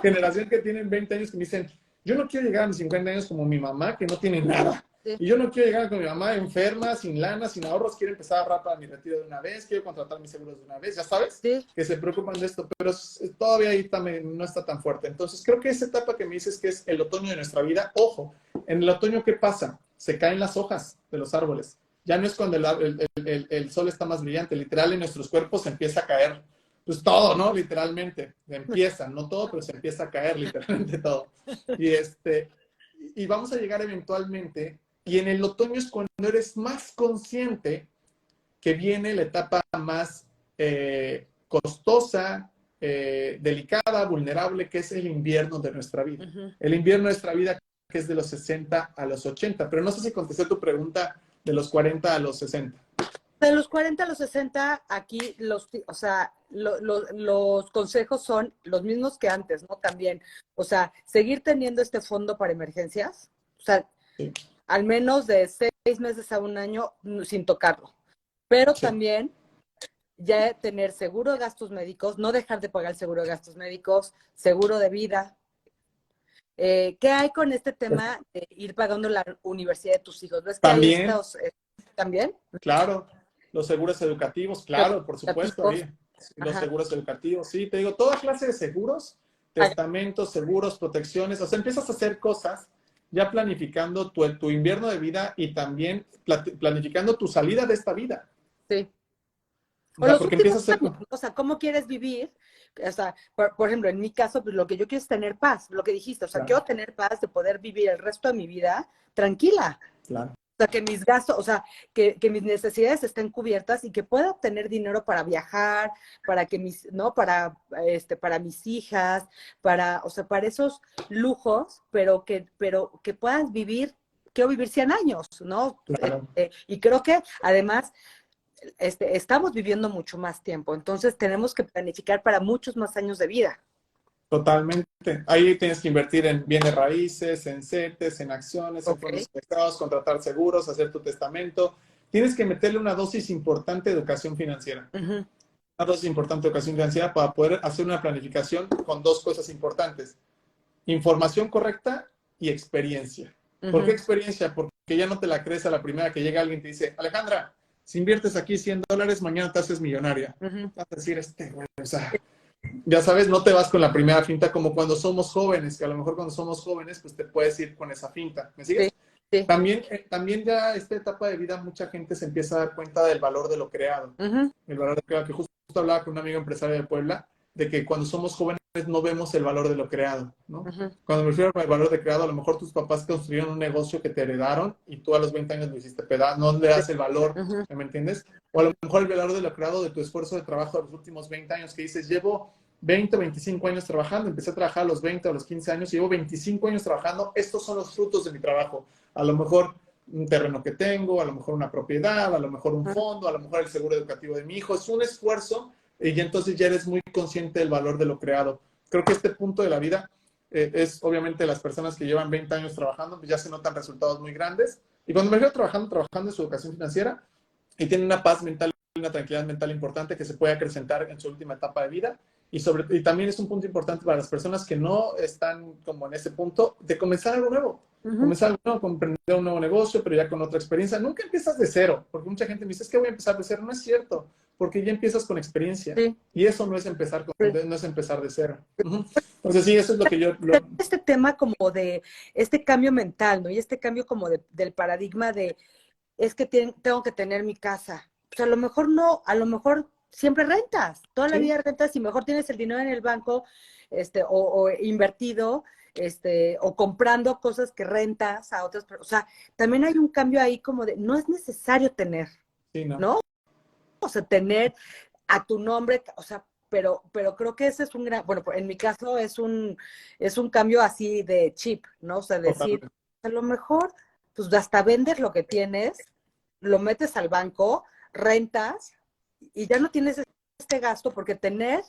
Generación que tienen 20 años que me dicen, yo no quiero llegar a mis 50 años como mi mamá, que no tiene nada. Sí. Y yo no quiero llegar con mi mamá enferma, sin lana, sin ahorros, quiero empezar a ahorrar para mi retiro de una vez, quiero contratar mis seguros de una vez, ya sabes, Sí. que se preocupan de esto, pero todavía ahí también no está tan fuerte. Entonces, creo que esa etapa que me dices que es el otoño de nuestra vida, ojo, en el otoño, ¿qué pasa? Se caen las hojas de los árboles. Ya no es cuando el sol está más brillante, literal en nuestros cuerpos empieza a caer pues todo, ¿no? Literalmente, empieza, no todo, pero se empieza a caer literalmente todo. Y vamos a llegar eventualmente, y en el otoño es cuando eres más consciente que viene la etapa más costosa, delicada, vulnerable, que es el invierno de nuestra vida. Ujú. El invierno de nuestra vida que es de los 60 a los 80, pero no sé si contesté tu pregunta de los 40 a los 60. De los 40 a los 60, aquí o sea, los consejos son los mismos que antes, ¿no? También, o sea, seguir teniendo este fondo para emergencias, o sea, Sí. al menos de 6 meses a un año sin tocarlo. Pero Sí. también ya tener seguro de gastos médicos, no dejar de pagar el seguro de gastos médicos, seguro de vida. ¿Qué hay con este tema de ir pagando la universidad de tus hijos? ¿Ves que hay También, estos también? claro, los seguros educativos, claro, por supuesto, Educativos. ahí. Los Ajá. seguros educativos, sí, te digo, toda clase de seguros, testamentos, seguros, protecciones, o sea, empiezas a hacer cosas ya planificando tu invierno de vida y también planificando tu salida de esta vida. Sí. O O sea, los porque últimos empiezas a años, ser... o sea, ¿cómo quieres vivir? O sea, por ejemplo, en mi caso, pues lo que yo quiero es tener paz, lo que dijiste, o sea, Claro, quiero tener paz de poder vivir el resto de mi vida tranquila. claro, O sea, que mis gastos, o sea, que mis necesidades estén cubiertas y que pueda obtener dinero para viajar, para que mis, ¿no? Para mis hijas, o sea, para esos lujos, pero que puedas vivir, quiero vivir 100 años, ¿no? claro. Y creo que además estamos viviendo mucho más tiempo, entonces tenemos que planificar para muchos más años de vida. Totalmente. Ahí tienes que invertir en bienes raíces, en CETES, en acciones, en Ok. fondos indexados, contratar seguros, hacer tu testamento. Tienes que meterle una dosis importante de educación financiera. Uh-huh. Una dosis importante de educación financiera para poder hacer una planificación con dos cosas importantes. Información correcta y experiencia. ¿Por qué Uh-huh. experiencia? Porque ya no te la crees a la primera que llega alguien y te dice, Alejandra, si inviertes aquí $100, mañana te haces millonaria. Uh-huh. Vas a decir, güey, o sea, ya sabes, no te vas con la primera finta como cuando somos jóvenes, que a lo mejor cuando somos jóvenes, pues te puedes ir con esa finta. ¿Me Sí, sigues? sí. También ya esta etapa de vida, mucha gente se empieza a dar cuenta del valor de lo creado. Uh-huh. El valor de lo creado, que justo hablaba con un amigo empresario de Puebla, de que cuando somos jóvenes no vemos el valor de lo creado, ¿no? Ujú. Cuando me refiero al valor de creado, a lo mejor tus papás construyeron un negocio que te heredaron y tú a los 20 años lo hiciste pedazo, no le das el valor, Ujú. ¿me entiendes? O a lo mejor el valor de lo creado de tu esfuerzo de trabajo de los últimos 20 años, que dices, llevo 20, 25 años trabajando, empecé a trabajar a los 20, a los 15 años, llevo 25 años trabajando, estos son los frutos de mi trabajo. A lo mejor un terreno que tengo, a lo mejor una propiedad, a lo mejor un fondo, a lo mejor el seguro educativo de mi hijo, es un esfuerzo y entonces ya eres muy consciente del valor de lo creado. Creo que este punto de la vida es obviamente las personas que llevan 20 años trabajando, pues ya se notan resultados muy grandes. Y cuando me veo trabajando en su educación financiera y tienen una paz mental, una tranquilidad mental importante que se puede acrecentar en su última etapa de vida. Y también es un punto importante para las personas que no están como en ese punto de comenzar algo nuevo. Ujú. Comenzar algo nuevo, comprender un nuevo negocio, pero ya con otra experiencia. Nunca empiezas de cero, porque mucha gente me dice, es que voy a empezar de cero. No es cierto, porque ya empiezas con experiencia. Sí, Y eso no es sí. no es empezar de cero. Uh-huh. Entonces sí, eso es lo que yo... Este tema como de este cambio mental, ¿no? Y este cambio como del paradigma de, es que tengo que tener mi casa. Pues a lo mejor no, a lo mejor siempre rentas, toda la Sí, vida rentas y mejor tienes el dinero en el banco, o invertido, o comprando cosas que rentas a otras personas. O sea, también hay un cambio ahí como de, no es necesario tener, sí, no. ¿no? O sea, tener a tu nombre, o sea, pero creo que ese es un gran, bueno, en mi caso es un cambio así de chip, ¿no? O sea, decir, Totalmente. a lo mejor, pues hasta vendes lo que tienes, lo metes al banco, rentas, y ya no tienes este gasto, porque tener,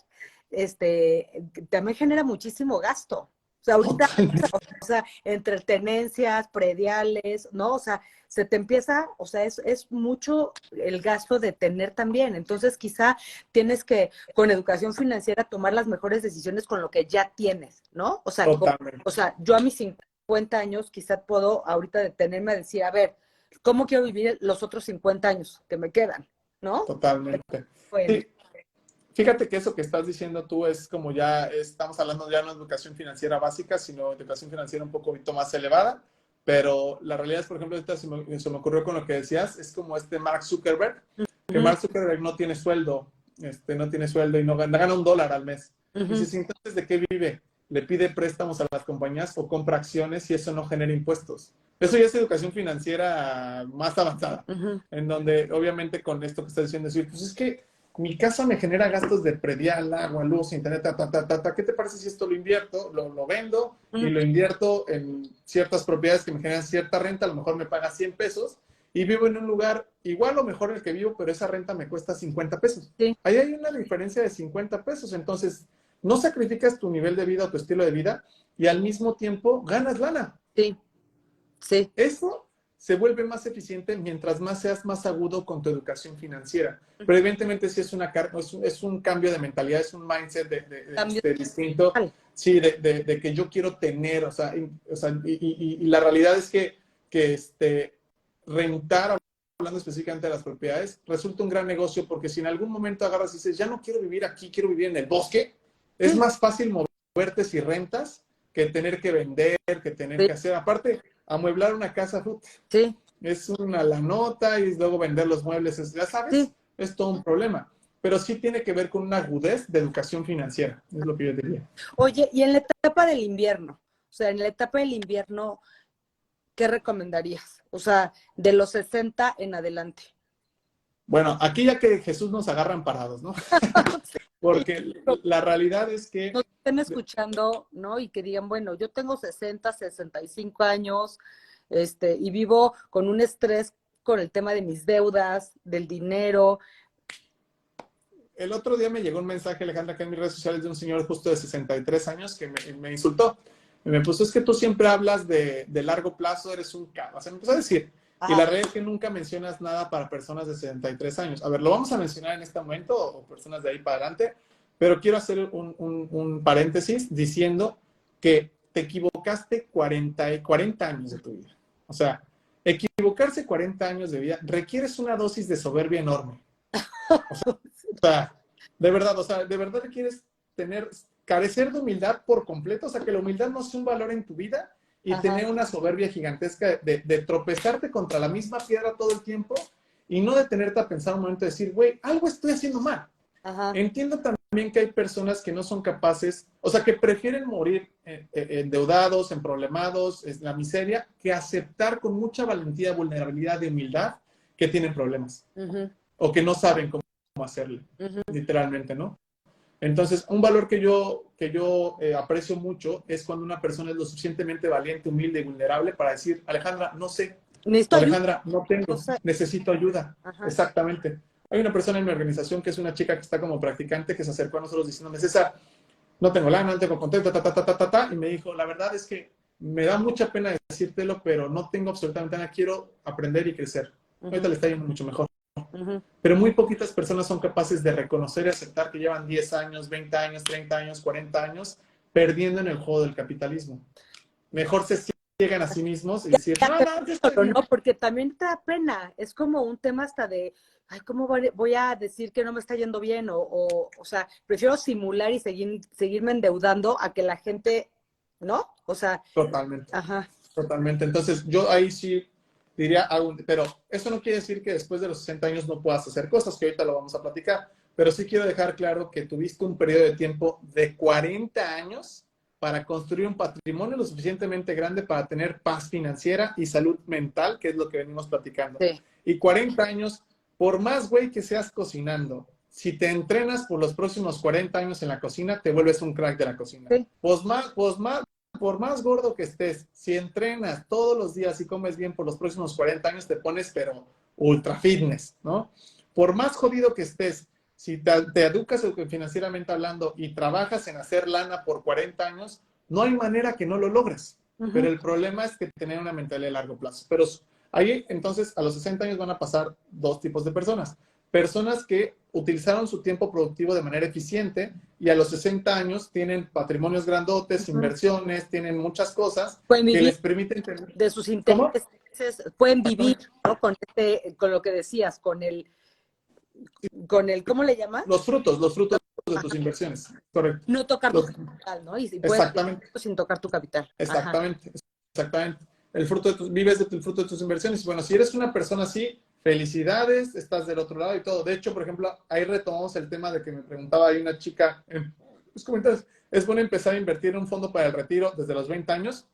también genera muchísimo gasto. O sea, ahorita, Totalmente. o sea, entre tenencias, prediales, ¿no? O sea, se te empieza, o sea, es mucho el gasto de tener también. Entonces, quizá tienes que, con educación financiera, tomar las mejores decisiones con lo que ya tienes, ¿no? O Totalmente. sea, yo a mis 50 años quizá puedo ahorita detenerme a decir, a ver, ¿cómo quiero vivir los otros 50 años que me quedan? ¿No? Totalmente. Bueno, Sí, fíjate que eso que estás diciendo tú es como ya, estamos hablando ya no de educación financiera básica, sino de educación financiera un poquito más elevada, pero la realidad es, por ejemplo, ahorita se me ocurrió con lo que decías, es como este Mark Zuckerberg, que ujú, Mark Zuckerberg no tiene sueldo, no tiene sueldo y no gana $1 al mes. Y ujú, dices, entonces, ¿de qué vive? Le pide préstamos a las compañías o compra acciones y eso no genera impuestos. Eso ya es educación financiera más avanzada, ujú. en donde obviamente con esto que estás diciendo, decir, pues es que mi casa me genera gastos de predial, agua, luz, internet, ¿qué te parece si esto lo invierto, lo vendo y lo invierto en ciertas propiedades que me generan cierta renta? A lo mejor me paga 100 pesos y vivo en un lugar igual o mejor en el que vivo, pero esa renta me cuesta 50 pesos. Sí, Ahí hay una diferencia de 50 pesos. Entonces, no sacrificas tu nivel de vida o tu estilo de vida y al mismo tiempo ganas lana. sí, sí. Eso se vuelve más eficiente mientras más seas más agudo con tu educación financiera. Pero evidentemente sí es un cambio de mentalidad, es un mindset Cambio distinto, total. sí, de que yo quiero tener, y la realidad es que rentar, hablando específicamente de las propiedades, resulta un gran negocio porque si en algún momento agarras y dices, ya no quiero vivir aquí, quiero vivir en el bosque, es Sí, más fácil moverte si rentas que tener que vender, que tener sí, que hacer. Aparte, amueblar una casa, sí, es una la nota y luego vender los muebles, ya sí. sabes, es todo un problema. Pero sí tiene que ver con una agudez de educación financiera, es lo que yo diría. Oye, y en la etapa del invierno, o sea, en la etapa del invierno, ¿qué recomendarías? O sea, de los 60 en adelante. Bueno, aquí ya que Jesús nos agarran parados, ¿no? Sí, Porque la realidad es que, nos estén escuchando, ¿no? Y que digan, bueno, yo tengo 60, 65 años, y vivo con un estrés con el tema de mis deudas, del dinero. el otro día me llegó un mensaje, Alejandra, acá en mis redes sociales de un señor justo de 63 años que me insultó. Y me puso, es que tú siempre hablas de largo plazo, eres un cabrón. O sea, me empezó a decir. Y la Ajá, realidad es que nunca mencionas nada para personas de 63 años. A ver, lo vamos a mencionar en este momento o personas de ahí para adelante, pero quiero hacer un paréntesis diciendo que te equivocaste 40 años de tu vida. O sea, equivocarse 40 años de vida requieres una dosis de soberbia enorme. O sea, de verdad, de verdad quieres carecer de humildad por completo, o sea, que la humildad no sea un valor en tu vida y ajá, tener una soberbia gigantesca de tropezarte contra la misma piedra todo el tiempo y no detenerte a pensar un momento y decir, güey, algo estoy haciendo mal. ajá. Entiendo también también que hay personas que no son capaces, o sea, que prefieren morir endeudados, emproblemados, en la miseria, que aceptar con mucha valentía, vulnerabilidad y humildad que tienen problemas o que no saben cómo hacerle, literalmente, ¿no? Entonces, un valor que yo aprecio mucho es cuando una persona es lo suficientemente valiente, humilde y vulnerable para decir, Alejandra, no sé, o Necesito ayuda. Alejandra, no tengo, O sea, necesito ayuda. ajá. Exactamente. Hay una persona en mi organización que es una chica que está como practicante que se acercó a nosotros diciéndome, César, no tengo lana, no tengo contento, y me dijo, la verdad es que me da mucha pena decírtelo, pero no tengo absolutamente nada, quiero aprender y crecer. Ahorita le está yendo mucho mejor. Pero muy poquitas personas son capaces de reconocer y aceptar que llevan 10 años, 20 años, 30 años, 40 años perdiendo en el juego del capitalismo. Mejor se ciegan a sí mismos y decir, no, no, yo estoy Pero bien. no, porque también te da pena. Es como un tema hasta de, ay, ¿cómo voy a decir que no me está yendo bien? O sea, prefiero simular y seguirme endeudando a que la gente, ¿no? O sea, Totalmente, ajá. totalmente. Entonces, yo ahí sí diría, pero eso no quiere decir que después de los 60 años no puedas hacer cosas, que ahorita lo vamos a platicar. Pero sí quiero dejar claro que tuviste un periodo de tiempo de 40 años para construir un patrimonio lo suficientemente grande para tener paz financiera y salud mental, que es lo que venimos platicando. Sí. Y 40 años, por más güey que seas cocinando, si te entrenas por los próximos 40 años en la cocina, te vuelves un crack de la cocina. Sí. Por más gordo que estés, si entrenas todos los días y comes bien por los próximos 40 años, te pones, pero ultra fitness, ¿no? Por más jodido que estés, si te educas financieramente hablando y trabajas en hacer lana por 40 años, no hay manera que no lo logres. Pero el problema es que tener una mentalidad a largo plazo. Pero ahí, entonces, a los 60 años van a pasar dos tipos de personas. Personas que utilizaron su tiempo productivo de manera eficiente y a los 60 años tienen patrimonios grandotes, inversiones, tienen muchas cosas Pueden que vivir les permiten tener... de sus ¿Cómo? intereses, pueden vivir, Exactamente. ¿no? Con lo que decías, con el, ¿cómo le llamas? Los frutos de tus inversiones. Correcto. No tocar tu Los, capital, ¿no? Y puedes vivir exactamente. sin tocar tu capital. Ajá. Exactamente, exactamente. Vives del fruto de tus inversiones. Bueno, si eres una persona así, felicidades, estás del otro lado y todo. De hecho, por ejemplo, ahí retomamos el tema de que me preguntaba ahí una chica en los comentarios, ¿es bueno empezar a invertir en un fondo para el retiro desde los 20 años?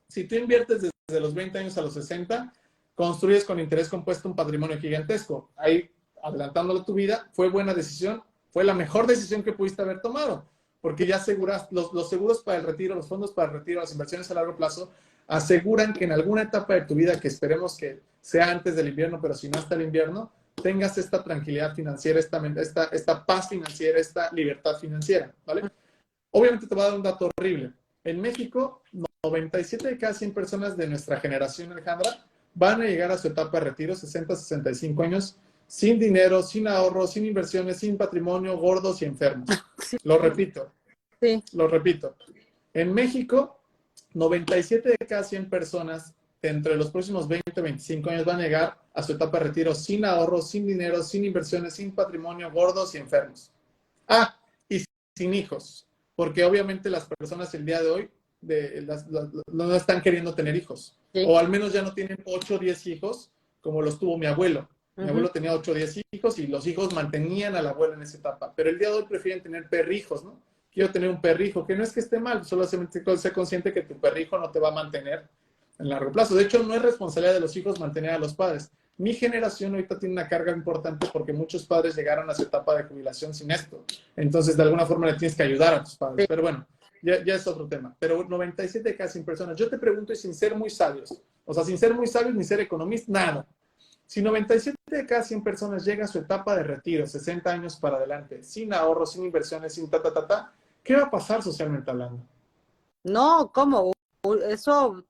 Si tú inviertes desde los 20 años a los 60, construyes con interés compuesto un patrimonio gigantesco. Ahí, adelantándolo tu vida, fue buena decisión, fue la mejor decisión que pudiste haber tomado porque ya aseguras, los seguros para el retiro, los fondos para el retiro, las inversiones a largo plazo, aseguran que en alguna etapa de tu vida, que esperemos que sea antes del invierno, pero si no hasta el invierno, tengas esta tranquilidad financiera, esta paz financiera, esta libertad financiera, ¿vale? Obviamente te voy a dar un dato horrible. En México, 97 de cada 100 personas de nuestra generación, Alejandra, van a llegar a su etapa de retiro, 60, 65 años, sin dinero, sin ahorro, sin inversiones, sin patrimonio, gordos y enfermos. Lo repito, Sí. lo repito. En México, 97 de cada 100 personas entre los próximos 20 y 25 años van a llegar a su etapa de retiro sin ahorro, sin dinero, sin inversiones, sin patrimonio, gordos y enfermos. Ah, y sin hijos, porque obviamente las personas el día de hoy no están queriendo tener hijos, Sí. o al menos ya no tienen 8 o 10 hijos como los tuvo mi abuelo. Mi abuelo tenía 8 o 10 hijos y los hijos mantenían al abuelo en esa etapa, pero el día de hoy prefieren tener perrijos, ¿no? Quiero tener un perrijo, que no es que esté mal, solo sé consciente que tu perrijo no te va a mantener en largo plazo. De hecho, no es responsabilidad de los hijos mantener a los padres. Mi generación ahorita tiene una carga importante porque muchos padres llegaron a su etapa de jubilación sin esto. Entonces, de alguna forma le tienes que ayudar a tus padres. Sí. Pero bueno, ya es otro tema. Pero 97 de cada 100 personas. Yo te pregunto y sin ser muy sabios, o sea, sin ser muy sabios ni ser economistas, nada. Si 97 de cada 100 personas llega a su etapa de retiro, 60 años para adelante, sin ahorros, sin inversiones, sin ¿qué va a pasar socialmente hablando? No, ¿cómo? Eso,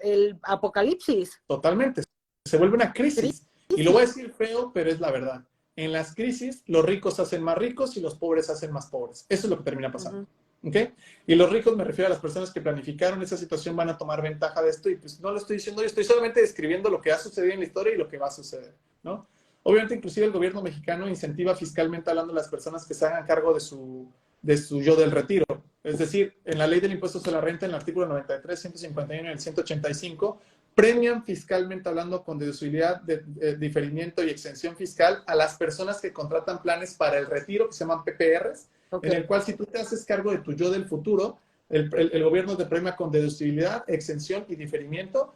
el apocalipsis. Totalmente. Se vuelve una crisis. Y lo Crisis. voy a decir feo, pero es la verdad. En las crisis, los ricos se hacen más ricos y los pobres se hacen más pobres. Eso es lo que termina pasando. ¿Okay? Y los ricos, me refiero a las personas que planificaron esa situación, van a tomar ventaja de esto. Y pues no lo estoy diciendo yo, estoy solamente describiendo lo que ha sucedido en la historia y lo que va a suceder, ¿no? Obviamente, inclusive el gobierno mexicano incentiva fiscalmente hablando a las personas que se hagan cargo de su yo del retiro. Es decir, en la ley del impuesto sobre la renta, en el artículo 93, 151 y el 185, premian fiscalmente hablando con deducibilidad, diferimiento y exención fiscal a las personas que contratan planes para el retiro, que se llaman PPRs, en el cual si tú te haces cargo de tu yo del futuro, el gobierno te premia con deducibilidad, exención y diferimiento.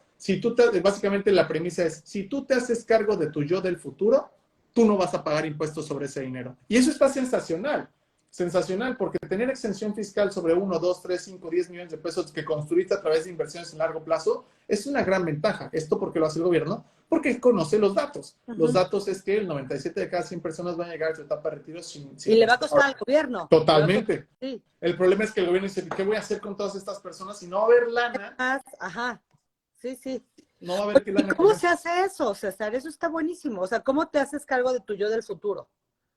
Básicamente la premisa es, si tú te haces cargo de tu yo del futuro, tú no vas a pagar impuestos sobre ese dinero. Y eso está sensacional. Sensacional, porque tener exención fiscal sobre 1, 2, 3, 5, 10 millones de pesos que construiste a través de inversiones en largo plazo es una gran ventaja. Esto porque lo hace el gobierno, porque conoce los datos. Los datos es que el 97 de cada 100 personas van a llegar a su etapa de retiro sin y le va a costar al gobierno. Totalmente. Sí. El problema es que el gobierno dice, ¿qué voy a hacer con todas estas personas si no va a haber lana? Ajá, sí, sí. No va a haber lana. ¿Cómo se hace eso, César? Eso está buenísimo. O sea, ¿cómo te haces cargo de tu yo del futuro?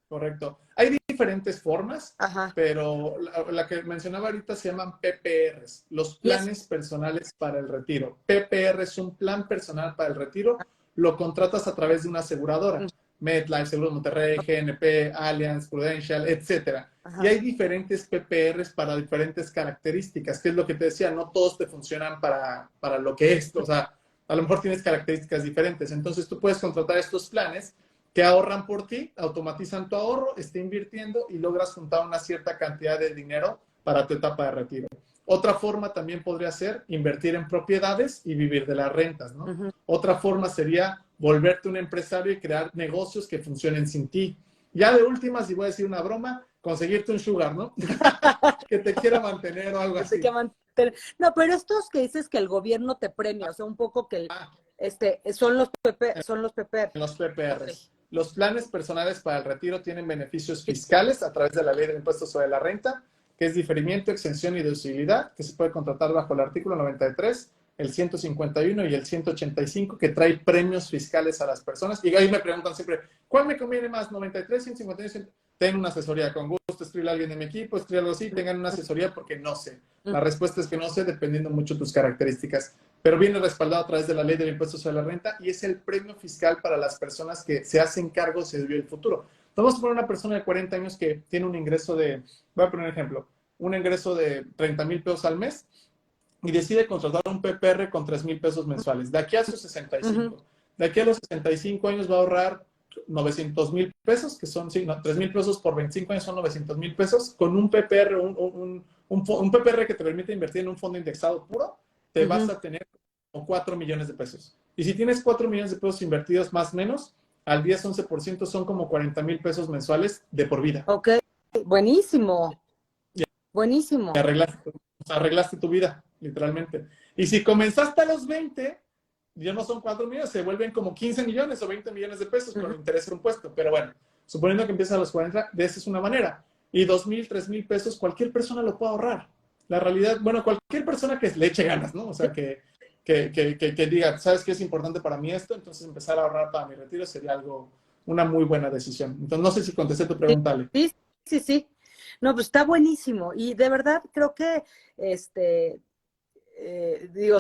Correcto. Hay diferentes formas, Ajá. pero la que mencionaba ahorita se llaman PPRs, los planes personales para el retiro. PPR es un plan personal para el retiro, lo contratas a través de una aseguradora, MetLife, Seguros Monterrey, GNP, Allianz, Prudential, etcétera. Y hay diferentes PPRs para diferentes características, que es lo que te decía, no todos te funcionan para lo que es, o sea, a lo mejor tienes características diferentes. Entonces tú puedes contratar estos planes que ahorran por ti, automatizan tu ahorro, esté invirtiendo y logras juntar una cierta cantidad de dinero para tu etapa de retiro. Otra forma también podría ser invertir en propiedades y vivir de las rentas, ¿no? Otra forma sería volverte un empresario y crear negocios que funcionen sin ti. Ya de últimas, y voy a decir una broma, conseguirte un sugar, ¿no? Que te quiera mantener o algo así. No, pero estos que dices que el gobierno te premia, o sea, un poco que son los PPR. Los PPRs. Okay. Los planes personales para el retiro tienen beneficios fiscales a través de la Ley de Impuestos sobre la Renta, que es diferimiento, exención y deducibilidad, que se puede contratar bajo el artículo 93, el 151 y el 185, que trae premios fiscales a las personas. Y ahí me preguntan siempre, ¿cuál me conviene más? ¿93, 151, 100? Ten una asesoría, con gusto, escribe a alguien de mi equipo, escribe algo así, tengan una asesoría porque no sé. La respuesta es que no sé, dependiendo mucho de tus características. Pero viene respaldado a través de la Ley del Impuesto sobre la Renta y es el premio fiscal para las personas que se hacen cargo del futuro. Vamos a poner una persona de 40 años que tiene un ingreso voy a poner un ejemplo, un ingreso de 30,000 pesos al mes y decide contratar un PPR con 3,000 pesos mensuales. De aquí a sus 65. De aquí a los 65 años va a ahorrar 900,000 pesos, que son 3,000 pesos por 25 años son 900,000 pesos, con un PPR, un PPR que te permite invertir en un fondo indexado puro, te vas a tener como 4 millones de pesos. Y si tienes 4 millones de pesos invertidos más o menos, al 10-11% son como 40,000 pesos mensuales de por vida. Ok, buenísimo. Buenísimo. Arreglaste tu vida, literalmente. Y si comenzaste a los 20, ya no son 4 millones, se vuelven como 15 millones o 20 millones de pesos con interés compuesto. Pero bueno, suponiendo que empiezas a los 40, de esa es una manera. Y 2,000, 3,000 pesos, cualquier persona lo puede ahorrar. La realidad, bueno, cualquier persona que le eche ganas, ¿no? O sea, que diga, ¿sabes qué es importante para mí esto? Entonces empezar a ahorrar para mi retiro sería una muy buena decisión. Entonces, no sé si contesté tu pregunta, Ale. Sí. No, pues está buenísimo. Y de verdad creo que,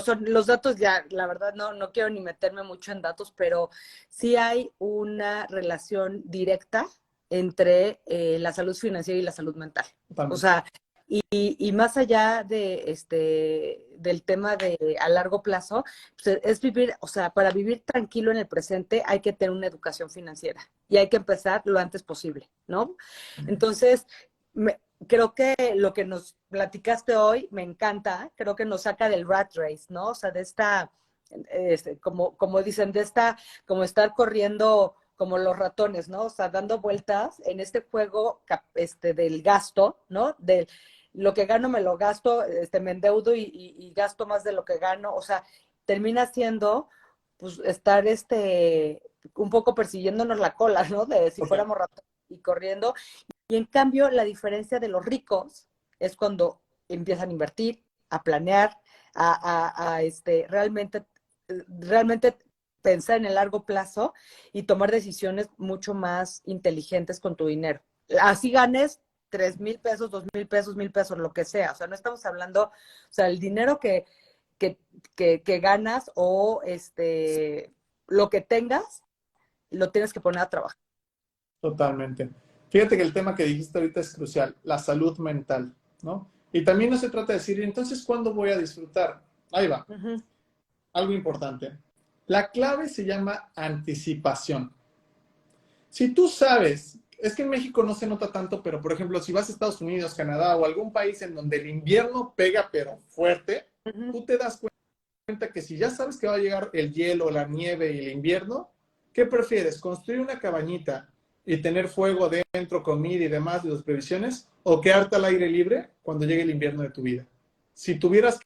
son los datos ya, la verdad no quiero ni meterme mucho en datos, pero sí hay una relación directa entre la salud financiera y la salud mental. Totalmente. O sea, y más allá del tema de a largo plazo, pues es vivir, o sea, para vivir tranquilo en el presente hay que tener una educación financiera y hay que empezar lo antes posible, ¿no? Entonces, creo que lo que nos platicaste hoy me encanta, creo que nos saca del rat race, ¿no? O sea, de esta, como dicen, de esta, como estar corriendo como los ratones, ¿no? O sea, dando vueltas en este juego del gasto, ¿no? De lo que gano me lo gasto, me endeudo y gasto más de lo que gano, o sea, termina siendo, pues, estar un poco persiguiéndonos la cola, ¿no? De si fuéramos ratones y corriendo. Y en cambio, la diferencia de los ricos es cuando empiezan a invertir, a planear, realmente pensar en el largo plazo y tomar decisiones mucho más inteligentes con tu dinero. Así ganes 3,000 pesos, 2,000 pesos, 1,000 pesos, lo que sea. O sea, no estamos hablando, o sea, el dinero que ganas o lo que tengas, lo tienes que poner a trabajar. Totalmente. Fíjate que el tema que dijiste ahorita es crucial, la salud mental, ¿no? Y también no se trata de decir, entonces, ¿cuándo voy a disfrutar? Ahí va. algo importante. La clave se llama anticipación. Si tú sabes, es que en México no se nota tanto, pero por ejemplo, si vas a Estados Unidos, Canadá o algún país en donde el invierno pega pero fuerte, tú te das cuenta que si ya sabes que va a llegar el hielo, la nieve y el invierno, ¿qué prefieres? ¿Construir una cabañita y tener fuego dentro, comida y demás de las previsiones? ¿O quedarte al aire libre cuando llegue el invierno de tu vida? Si tuvieras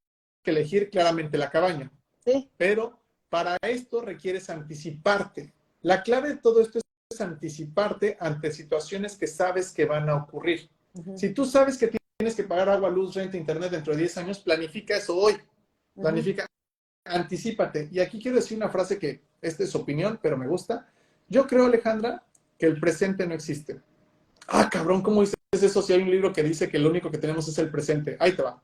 que elegir, claramente la cabaña. Sí. Pero para esto requieres anticiparte. La clave de todo esto es anticiparte ante situaciones que sabes que van a ocurrir. Si tú sabes que tienes que pagar agua, luz, renta, internet dentro de 10 años, planifica eso hoy. Planifica, anticípate. Y aquí quiero decir una frase que, esta es opinión, pero me gusta. Yo creo, Alejandra, que el presente no existe. Ah, cabrón, ¿cómo dices eso si hay un libro que dice que lo único que tenemos es el presente? Ahí te va.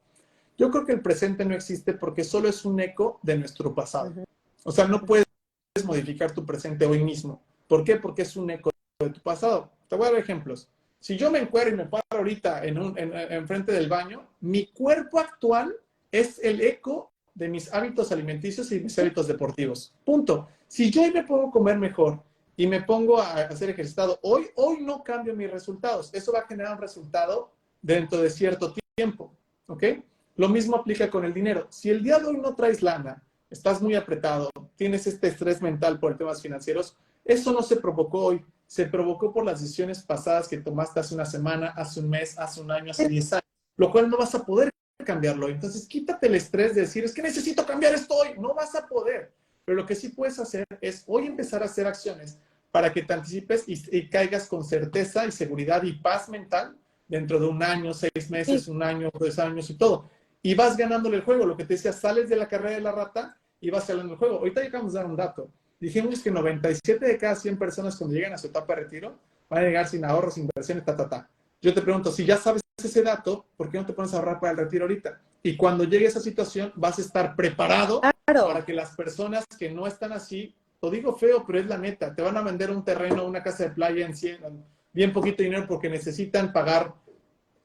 Yo creo que el presente no existe porque solo es un eco de nuestro pasado. O sea, no puedes modificar tu presente hoy mismo. ¿Por qué? Porque es un eco de tu pasado. Te voy a dar ejemplos. Si yo me encuero y me paro ahorita en frente del baño, mi cuerpo actual es el eco de mis hábitos alimenticios y mis hábitos deportivos. Punto. Si yo hoy me pongo a comer mejor y me pongo a hacer ejercicio hoy no cambio mis resultados. Eso va a generar un resultado dentro de cierto tiempo. ¿Ok? Lo mismo aplica con el dinero. Si el día de hoy no traes lana, estás muy apretado, tienes este estrés mental por temas financieros, eso no se provocó hoy, se provocó por las decisiones pasadas que tomaste hace una semana, hace un mes, hace un año, hace 10 años, lo cual no vas a poder cambiarlo. Entonces, quítate el estrés de decir, es que necesito cambiar esto hoy. No vas a poder. Pero lo que sí puedes hacer es hoy empezar a hacer acciones para que te anticipes y caigas con certeza y seguridad y paz mental dentro de un año, 6 meses, un año, 2 años y todo. Y vas ganándole el juego. Lo que te decía, sales de la carrera de la rata y vas ganando el juego. Ahorita llegamos a dar un dato. Dijimos que 97 de cada 100 personas cuando llegan a su etapa de retiro van a llegar sin ahorros, inversiones, Yo te pregunto, si ya sabes ese dato, ¿por qué no te pones a ahorrar para el retiro ahorita? Y cuando llegue esa situación, vas a estar preparado para que las personas que no están así, lo digo feo, pero es la neta, te van a vender un terreno, una casa de playa en 100, bien poquito dinero porque necesitan pagar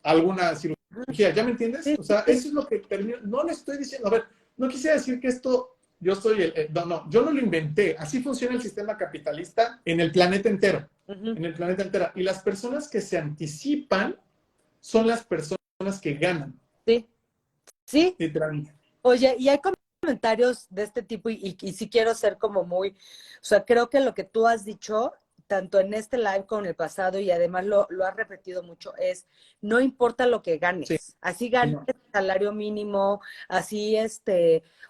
alguna cirugía. ¿Ya me entiendes? O sea, eso es lo que termino. No le estoy diciendo, a ver, no quisiera decir que esto, yo soy no, yo no lo inventé. Así funciona el sistema capitalista en el planeta entero. En el planeta entero. Y las personas que se anticipan son las personas que ganan. Sí. Sí. Literalmente. Oye, y hay comentarios de este tipo y sí quiero ser como muy, o sea, creo que lo que tú has dicho, tanto en este live como en el pasado, y además lo has repetido mucho, es no importa lo que ganes, Sí. así ganes salario mínimo, así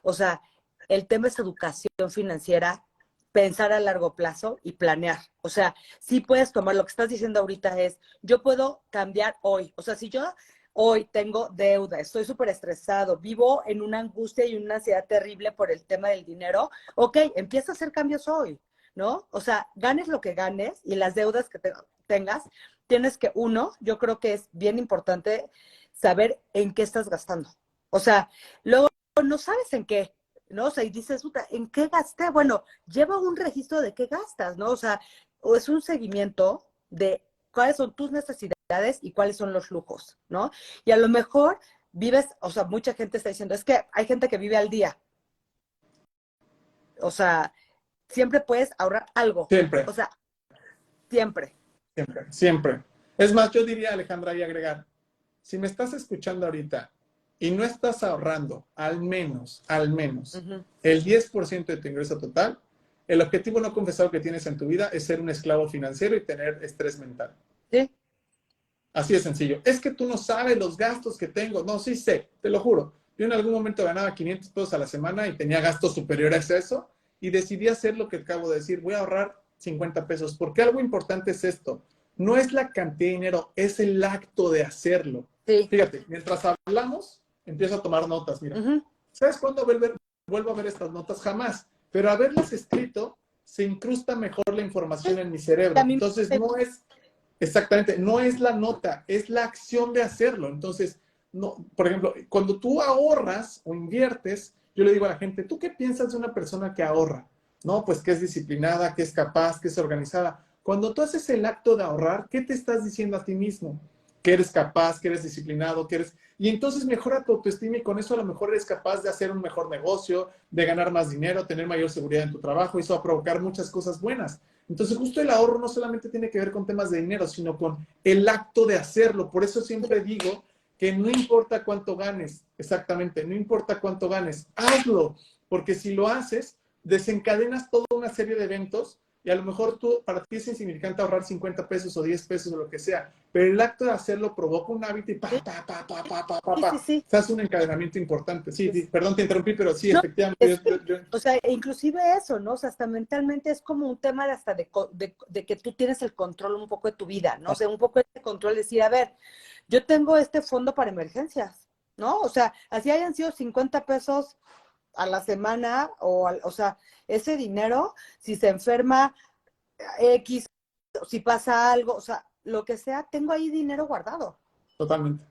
o sea, el tema es educación financiera, pensar a largo plazo y planear. O sea, sí puedes tomar lo que estás diciendo ahorita es, yo puedo cambiar hoy. O sea, si yo hoy tengo deuda, estoy súper estresado, vivo en una angustia y una ansiedad terrible por el tema del dinero, ok, empieza a hacer cambios hoy, ¿no? O sea, ganes lo que ganes y las deudas que tengas, tienes que, yo creo que es bien importante saber en qué estás gastando. O sea, luego no sabes en qué, ¿no? O sea, y dices, ¿en qué gasté? Bueno, lleva un registro de qué gastas, ¿no? O sea, o es un seguimiento de cuáles son tus necesidades y cuáles son los lujos, ¿no? Y a lo mejor vives, o sea, mucha gente está diciendo, es que hay gente que vive al día. O sea, siempre puedes ahorrar algo. Siempre. O sea, siempre. Siempre, siempre. Es más, yo diría, Alejandra, y agregar, si me estás escuchando ahorita y no estás ahorrando al menos el 10% de tu ingreso total, el objetivo no confesado que tienes en tu vida es ser un esclavo financiero y tener estrés mental. Sí. Así de sencillo. Es que tú no sabes los gastos que tengo. No, sí sé, te lo juro. Yo en algún momento ganaba 500 pesos a la semana y tenía gastos superiores a eso y decidí hacer lo que acabo de decir. Voy a ahorrar 50 pesos. Porque algo importante es esto. No es la cantidad de dinero, es el acto de hacerlo. Sí. Fíjate, mientras hablamos, empiezo a tomar notas. Mira, ¿sabes cuándo vuelvo a ver estas notas? Jamás. Pero haberlas escrito, se incrusta mejor la información en mi cerebro. Entonces, no es... Exactamente, no es la nota, es la acción de hacerlo. Entonces, no, por ejemplo, cuando tú ahorras o inviertes, yo le digo a la gente, ¿tú qué piensas de una persona que ahorra? No, pues que es disciplinada, que es capaz, que es organizada. Cuando tú haces el acto de ahorrar, ¿qué te estás diciendo a ti mismo? Que eres capaz, que eres disciplinado, que eres... Y entonces mejora tu autoestima y con eso a lo mejor eres capaz de hacer un mejor negocio, de ganar más dinero, tener mayor seguridad en tu trabajo, y eso va a provocar muchas cosas buenas. Entonces justo el ahorro no solamente tiene que ver con temas de dinero, sino con el acto de hacerlo. Por eso siempre digo que no importa cuánto ganes, exactamente, no importa cuánto ganes, hazlo, porque si lo haces, desencadenas toda una serie de eventos y a lo mejor para ti es insignificante ahorrar 50 pesos o 10 pesos o lo que sea, pero el acto de hacerlo provoca un hábito y Sí, sí, sí. se hace un encadenamiento importante. Sí, sí, perdón, te interrumpí, pero sí, No, efectivamente. o sea, inclusive eso, ¿no? O sea, hasta mentalmente es como un tema de hasta de que tú tienes el control un poco de tu vida, ¿no? O sea, un poco de control, decir, a ver, yo tengo este fondo para emergencias, ¿no? O sea, así hayan sido 50 pesos a la semana, o sea, ese dinero, si se enferma X, o si pasa algo, o sea, lo que sea, tengo ahí dinero guardado. Totalmente.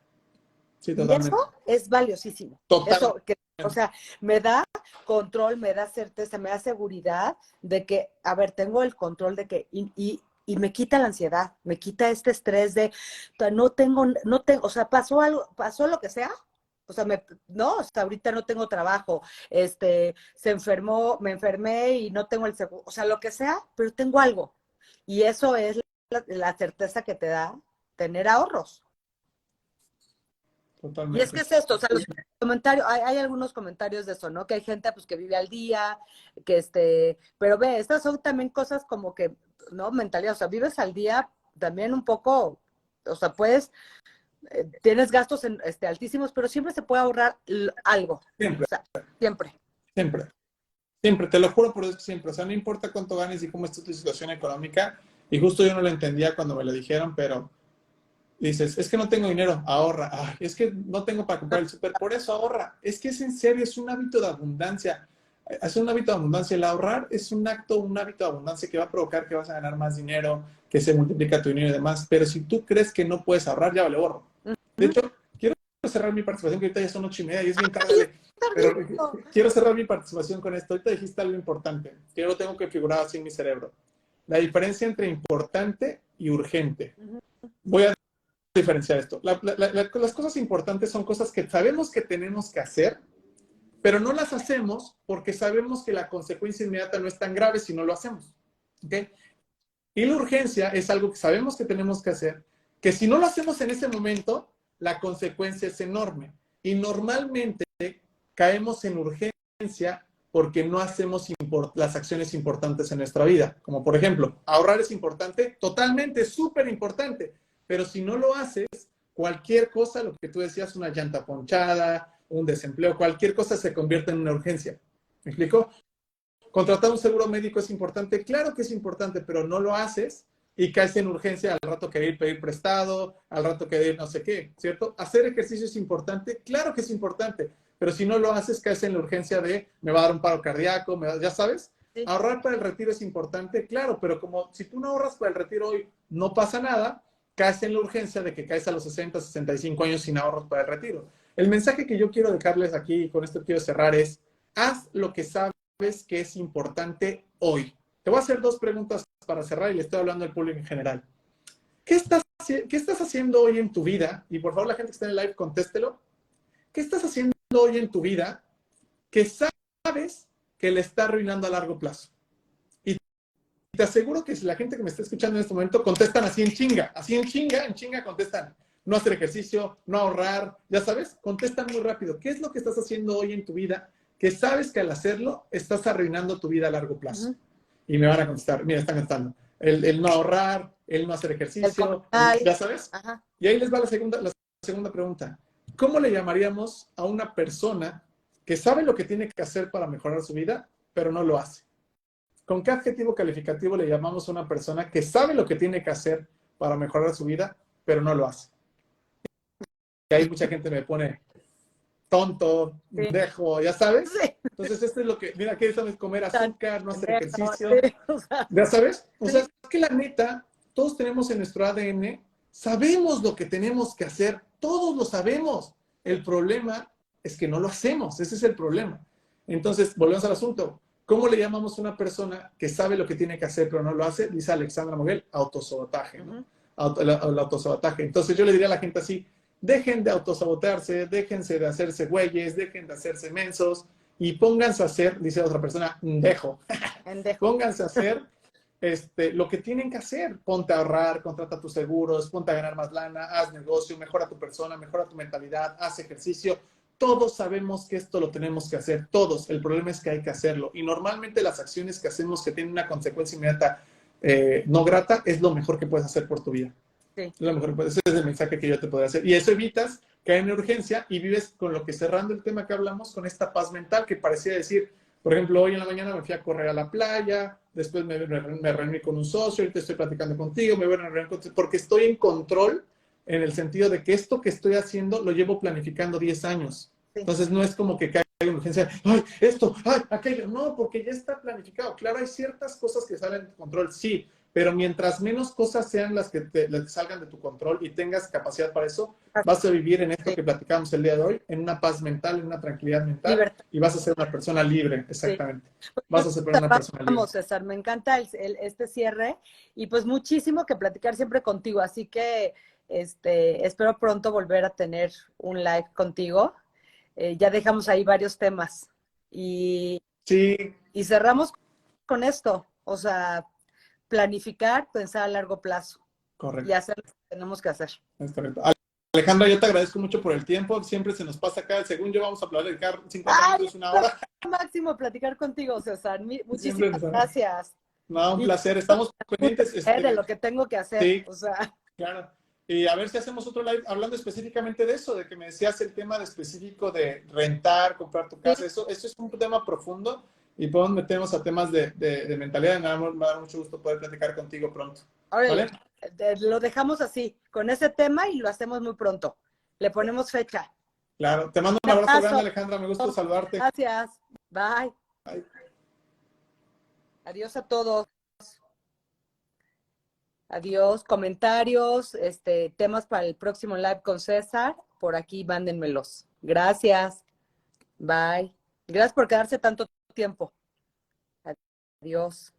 Sí, Y totalmente. eso es valiosísimo. Totalmente. Eso, que, o sea, me da control, me da certeza, me da seguridad de que, a ver, tengo el control de que, y me quita la ansiedad, me quita este estrés de, o sea, no tengo, o sea, pasó algo, pasó lo que sea, o sea, no, hasta ahorita no tengo trabajo, se enfermó, me enfermé y no tengo el seguro, o sea, lo que sea, pero tengo algo. Y eso es la certeza que te da tener ahorros. Y es que Totalmente. es esto, o sea, los comentarios, hay algunos comentarios de eso, ¿no? Que hay gente pues que vive al día, que pero ve, estas son también cosas como que, ¿no? Mentalidad, o sea, vives al día también un poco, o sea, tienes gastos altísimos, pero siempre se puede ahorrar algo, o Siempre, sea, siempre. siempre. Siempre, te lo juro por eso siempre. O sea, no importa cuánto ganes y cómo esté tu situación económica. Y justo yo no lo entendía cuando me lo dijeron, pero dices, es que no tengo dinero, ahorra. Ay, es que no tengo para comprar el súper, por eso ahorra. Es que es en serio, es un hábito de abundancia. Es un hábito de abundancia. El ahorrar es un hábito de abundancia que va a provocar que vas a ganar más dinero, que se multiplica tu dinero y demás. Pero si tú crees que no puedes ahorrar, ya vale gorro. De Ujú. hecho, quiero cerrar mi participación, que ahorita ya son 8:30 y es bien Ay, tarde, está pero rico. quiero cerrar mi participación con esto. Ahorita dijiste algo importante, que yo lo tengo que figurar así en mi cerebro. La diferencia entre importante y urgente. Ujú. Voy a diferenciar esto. Las cosas importantes son cosas que sabemos que tenemos que hacer, pero no las hacemos porque sabemos que la consecuencia inmediata no es tan grave si no lo hacemos. ¿Okay? Y la urgencia es algo que sabemos que tenemos que hacer, que si no lo hacemos en ese momento, la consecuencia es enorme. Y normalmente caemos en urgencia porque no hacemos las acciones importantes en nuestra vida. Como por ejemplo, ahorrar es importante, totalmente, súper importante. Pero si no lo haces, cualquier cosa, lo que tú decías, una llanta ponchada, un desempleo, cualquier cosa se convierte en una urgencia. ¿Me explico? Contratar un seguro médico es importante, claro que es importante, pero no lo haces y caes en urgencia al rato querer pedir prestado, al rato querer no sé qué, ¿cierto? Hacer ejercicio es importante, claro que es importante, pero si no lo haces, caes en la urgencia de me va a dar un paro cardíaco, ya sabes. Sí. Ahorrar para el retiro es importante, claro, pero como si tú no ahorras para el retiro hoy, no pasa nada, caes en la urgencia de que caes a los 60, 65 años sin ahorros para el retiro. El mensaje que yo quiero dejarles aquí, y con esto quiero cerrar, es haz lo que sabes que es importante hoy. Te voy a hacer dos preguntas para cerrar y le estoy hablando al público en general. ¿Qué estás haciendo hoy en tu vida? Y por favor, la gente que está en el live, contéstelo. ¿Qué estás haciendo hoy en tu vida que sabes que le está arruinando a largo plazo? Y te aseguro que si la gente que me está escuchando en este momento contestan así en chinga contestan. No hacer ejercicio, no ahorrar, ya sabes, contestan muy rápido. ¿Qué es lo que estás haciendo hoy en tu vida que sabes que al hacerlo estás arruinando tu vida a largo plazo? Ujú. Y me van a contestar, mira, están contestando. El no ahorrar, el no hacer El ejercicio, comercial. ya sabes. Ajá. Y ahí les va la segunda pregunta. ¿Cómo le llamaríamos a una persona que sabe lo que tiene que hacer para mejorar su vida, pero no lo hace? ¿Con qué adjetivo calificativo le llamamos a una persona que sabe lo que tiene que hacer para mejorar su vida, pero no lo hace? Y ahí mucha gente me pone tonto, Sí. dejo, ya sabes. Sí. Entonces, esto es lo que, mira, ¿qué sabes? Comer Tan azúcar, no hacer pendejo, ejercicio, sí, o sea, ya sabes. O sea, sí. es que la neta, todos tenemos en nuestro ADN, sabemos lo que tenemos que hacer, todos lo sabemos. El problema es que no lo hacemos, ese es el problema. Entonces, volvemos al asunto. ¿Cómo le llamamos a una persona que sabe lo que tiene que hacer pero no lo hace? Dice Alexandra Moguel, autosabotaje, ¿no? Ujú. El autosabotaje. Entonces yo le diría a la gente así, dejen de autosabotearse, déjense de hacerse güeyes, dejen de hacerse mensos y pónganse a hacer, dice otra persona, dejo. Pónganse a hacer lo que tienen que hacer. Ponte a ahorrar, contrata tus seguros, ponte a ganar más lana, haz negocio, mejora tu persona, mejora tu mentalidad, haz ejercicio. Todos sabemos que esto lo tenemos que hacer, todos. El problema es que hay que hacerlo. Y normalmente las acciones que hacemos que tienen una consecuencia inmediata no grata es lo mejor que puedes hacer por tu vida. Sí. Es lo mejor que puedes. Ese es el mensaje que yo te podría hacer. Y eso evitas caer en urgencia y vives con lo que, cerrando el tema que hablamos, con esta paz mental que parecía decir, por ejemplo, hoy en la mañana me fui a correr a la playa, después me reuní con un socio, ahorita estoy platicando contigo, me voy a reunir contigo, porque estoy en control en el sentido de que esto que estoy haciendo lo llevo planificando 10 años. Sí. Entonces no es como que caiga en urgencia, ¡ay, esto! ¡Ay, aquello! No, porque ya está planificado. Claro, hay ciertas cosas que salen de control, sí, pero mientras menos cosas sean las que salgan de tu control y tengas capacidad para eso, vas a vivir en esto que platicamos el día de hoy, en una paz mental, en una tranquilidad mental, libertad. Y vas a ser una persona libre, exactamente. Sí. Vas a ser una persona libre. Vamos, César, me encanta este cierre y pues muchísimo que platicar siempre contigo, así que espero pronto volver a tener un live contigo. Ya dejamos ahí varios temas y cerramos con esto, o sea, planificar, pensar a largo plazo. Correcto. Y hacer lo que tenemos que hacer. Es correcto. Alejandra, yo te agradezco mucho por el tiempo. Siempre se nos pasa acá. Según yo, vamos a platicar 50 minutos, una hora. Máximo platicar contigo, César. Muchísimas gracias. No, un placer. Estamos pendientes. De lo que tengo que hacer. Sí, o sea. Claro. Y a ver si hacemos otro live hablando específicamente de eso, de que me decías el tema específico de rentar, comprar tu casa. Sí. Eso es un tema profundo y podemos meternos a temas de mentalidad. Me va a dar mucho gusto poder platicar contigo pronto. ¿Vale? Lo dejamos así, con ese tema y lo hacemos muy pronto. Le ponemos fecha. Claro. Te mando un abrazo grande, Alejandra. Me gusta saludarte. Gracias. Bye. Bye. Adiós a todos. Adiós. Comentarios, temas para el próximo live con César. Por aquí, mándenmelos. Gracias. Bye. Gracias por quedarse tanto tiempo. Adiós.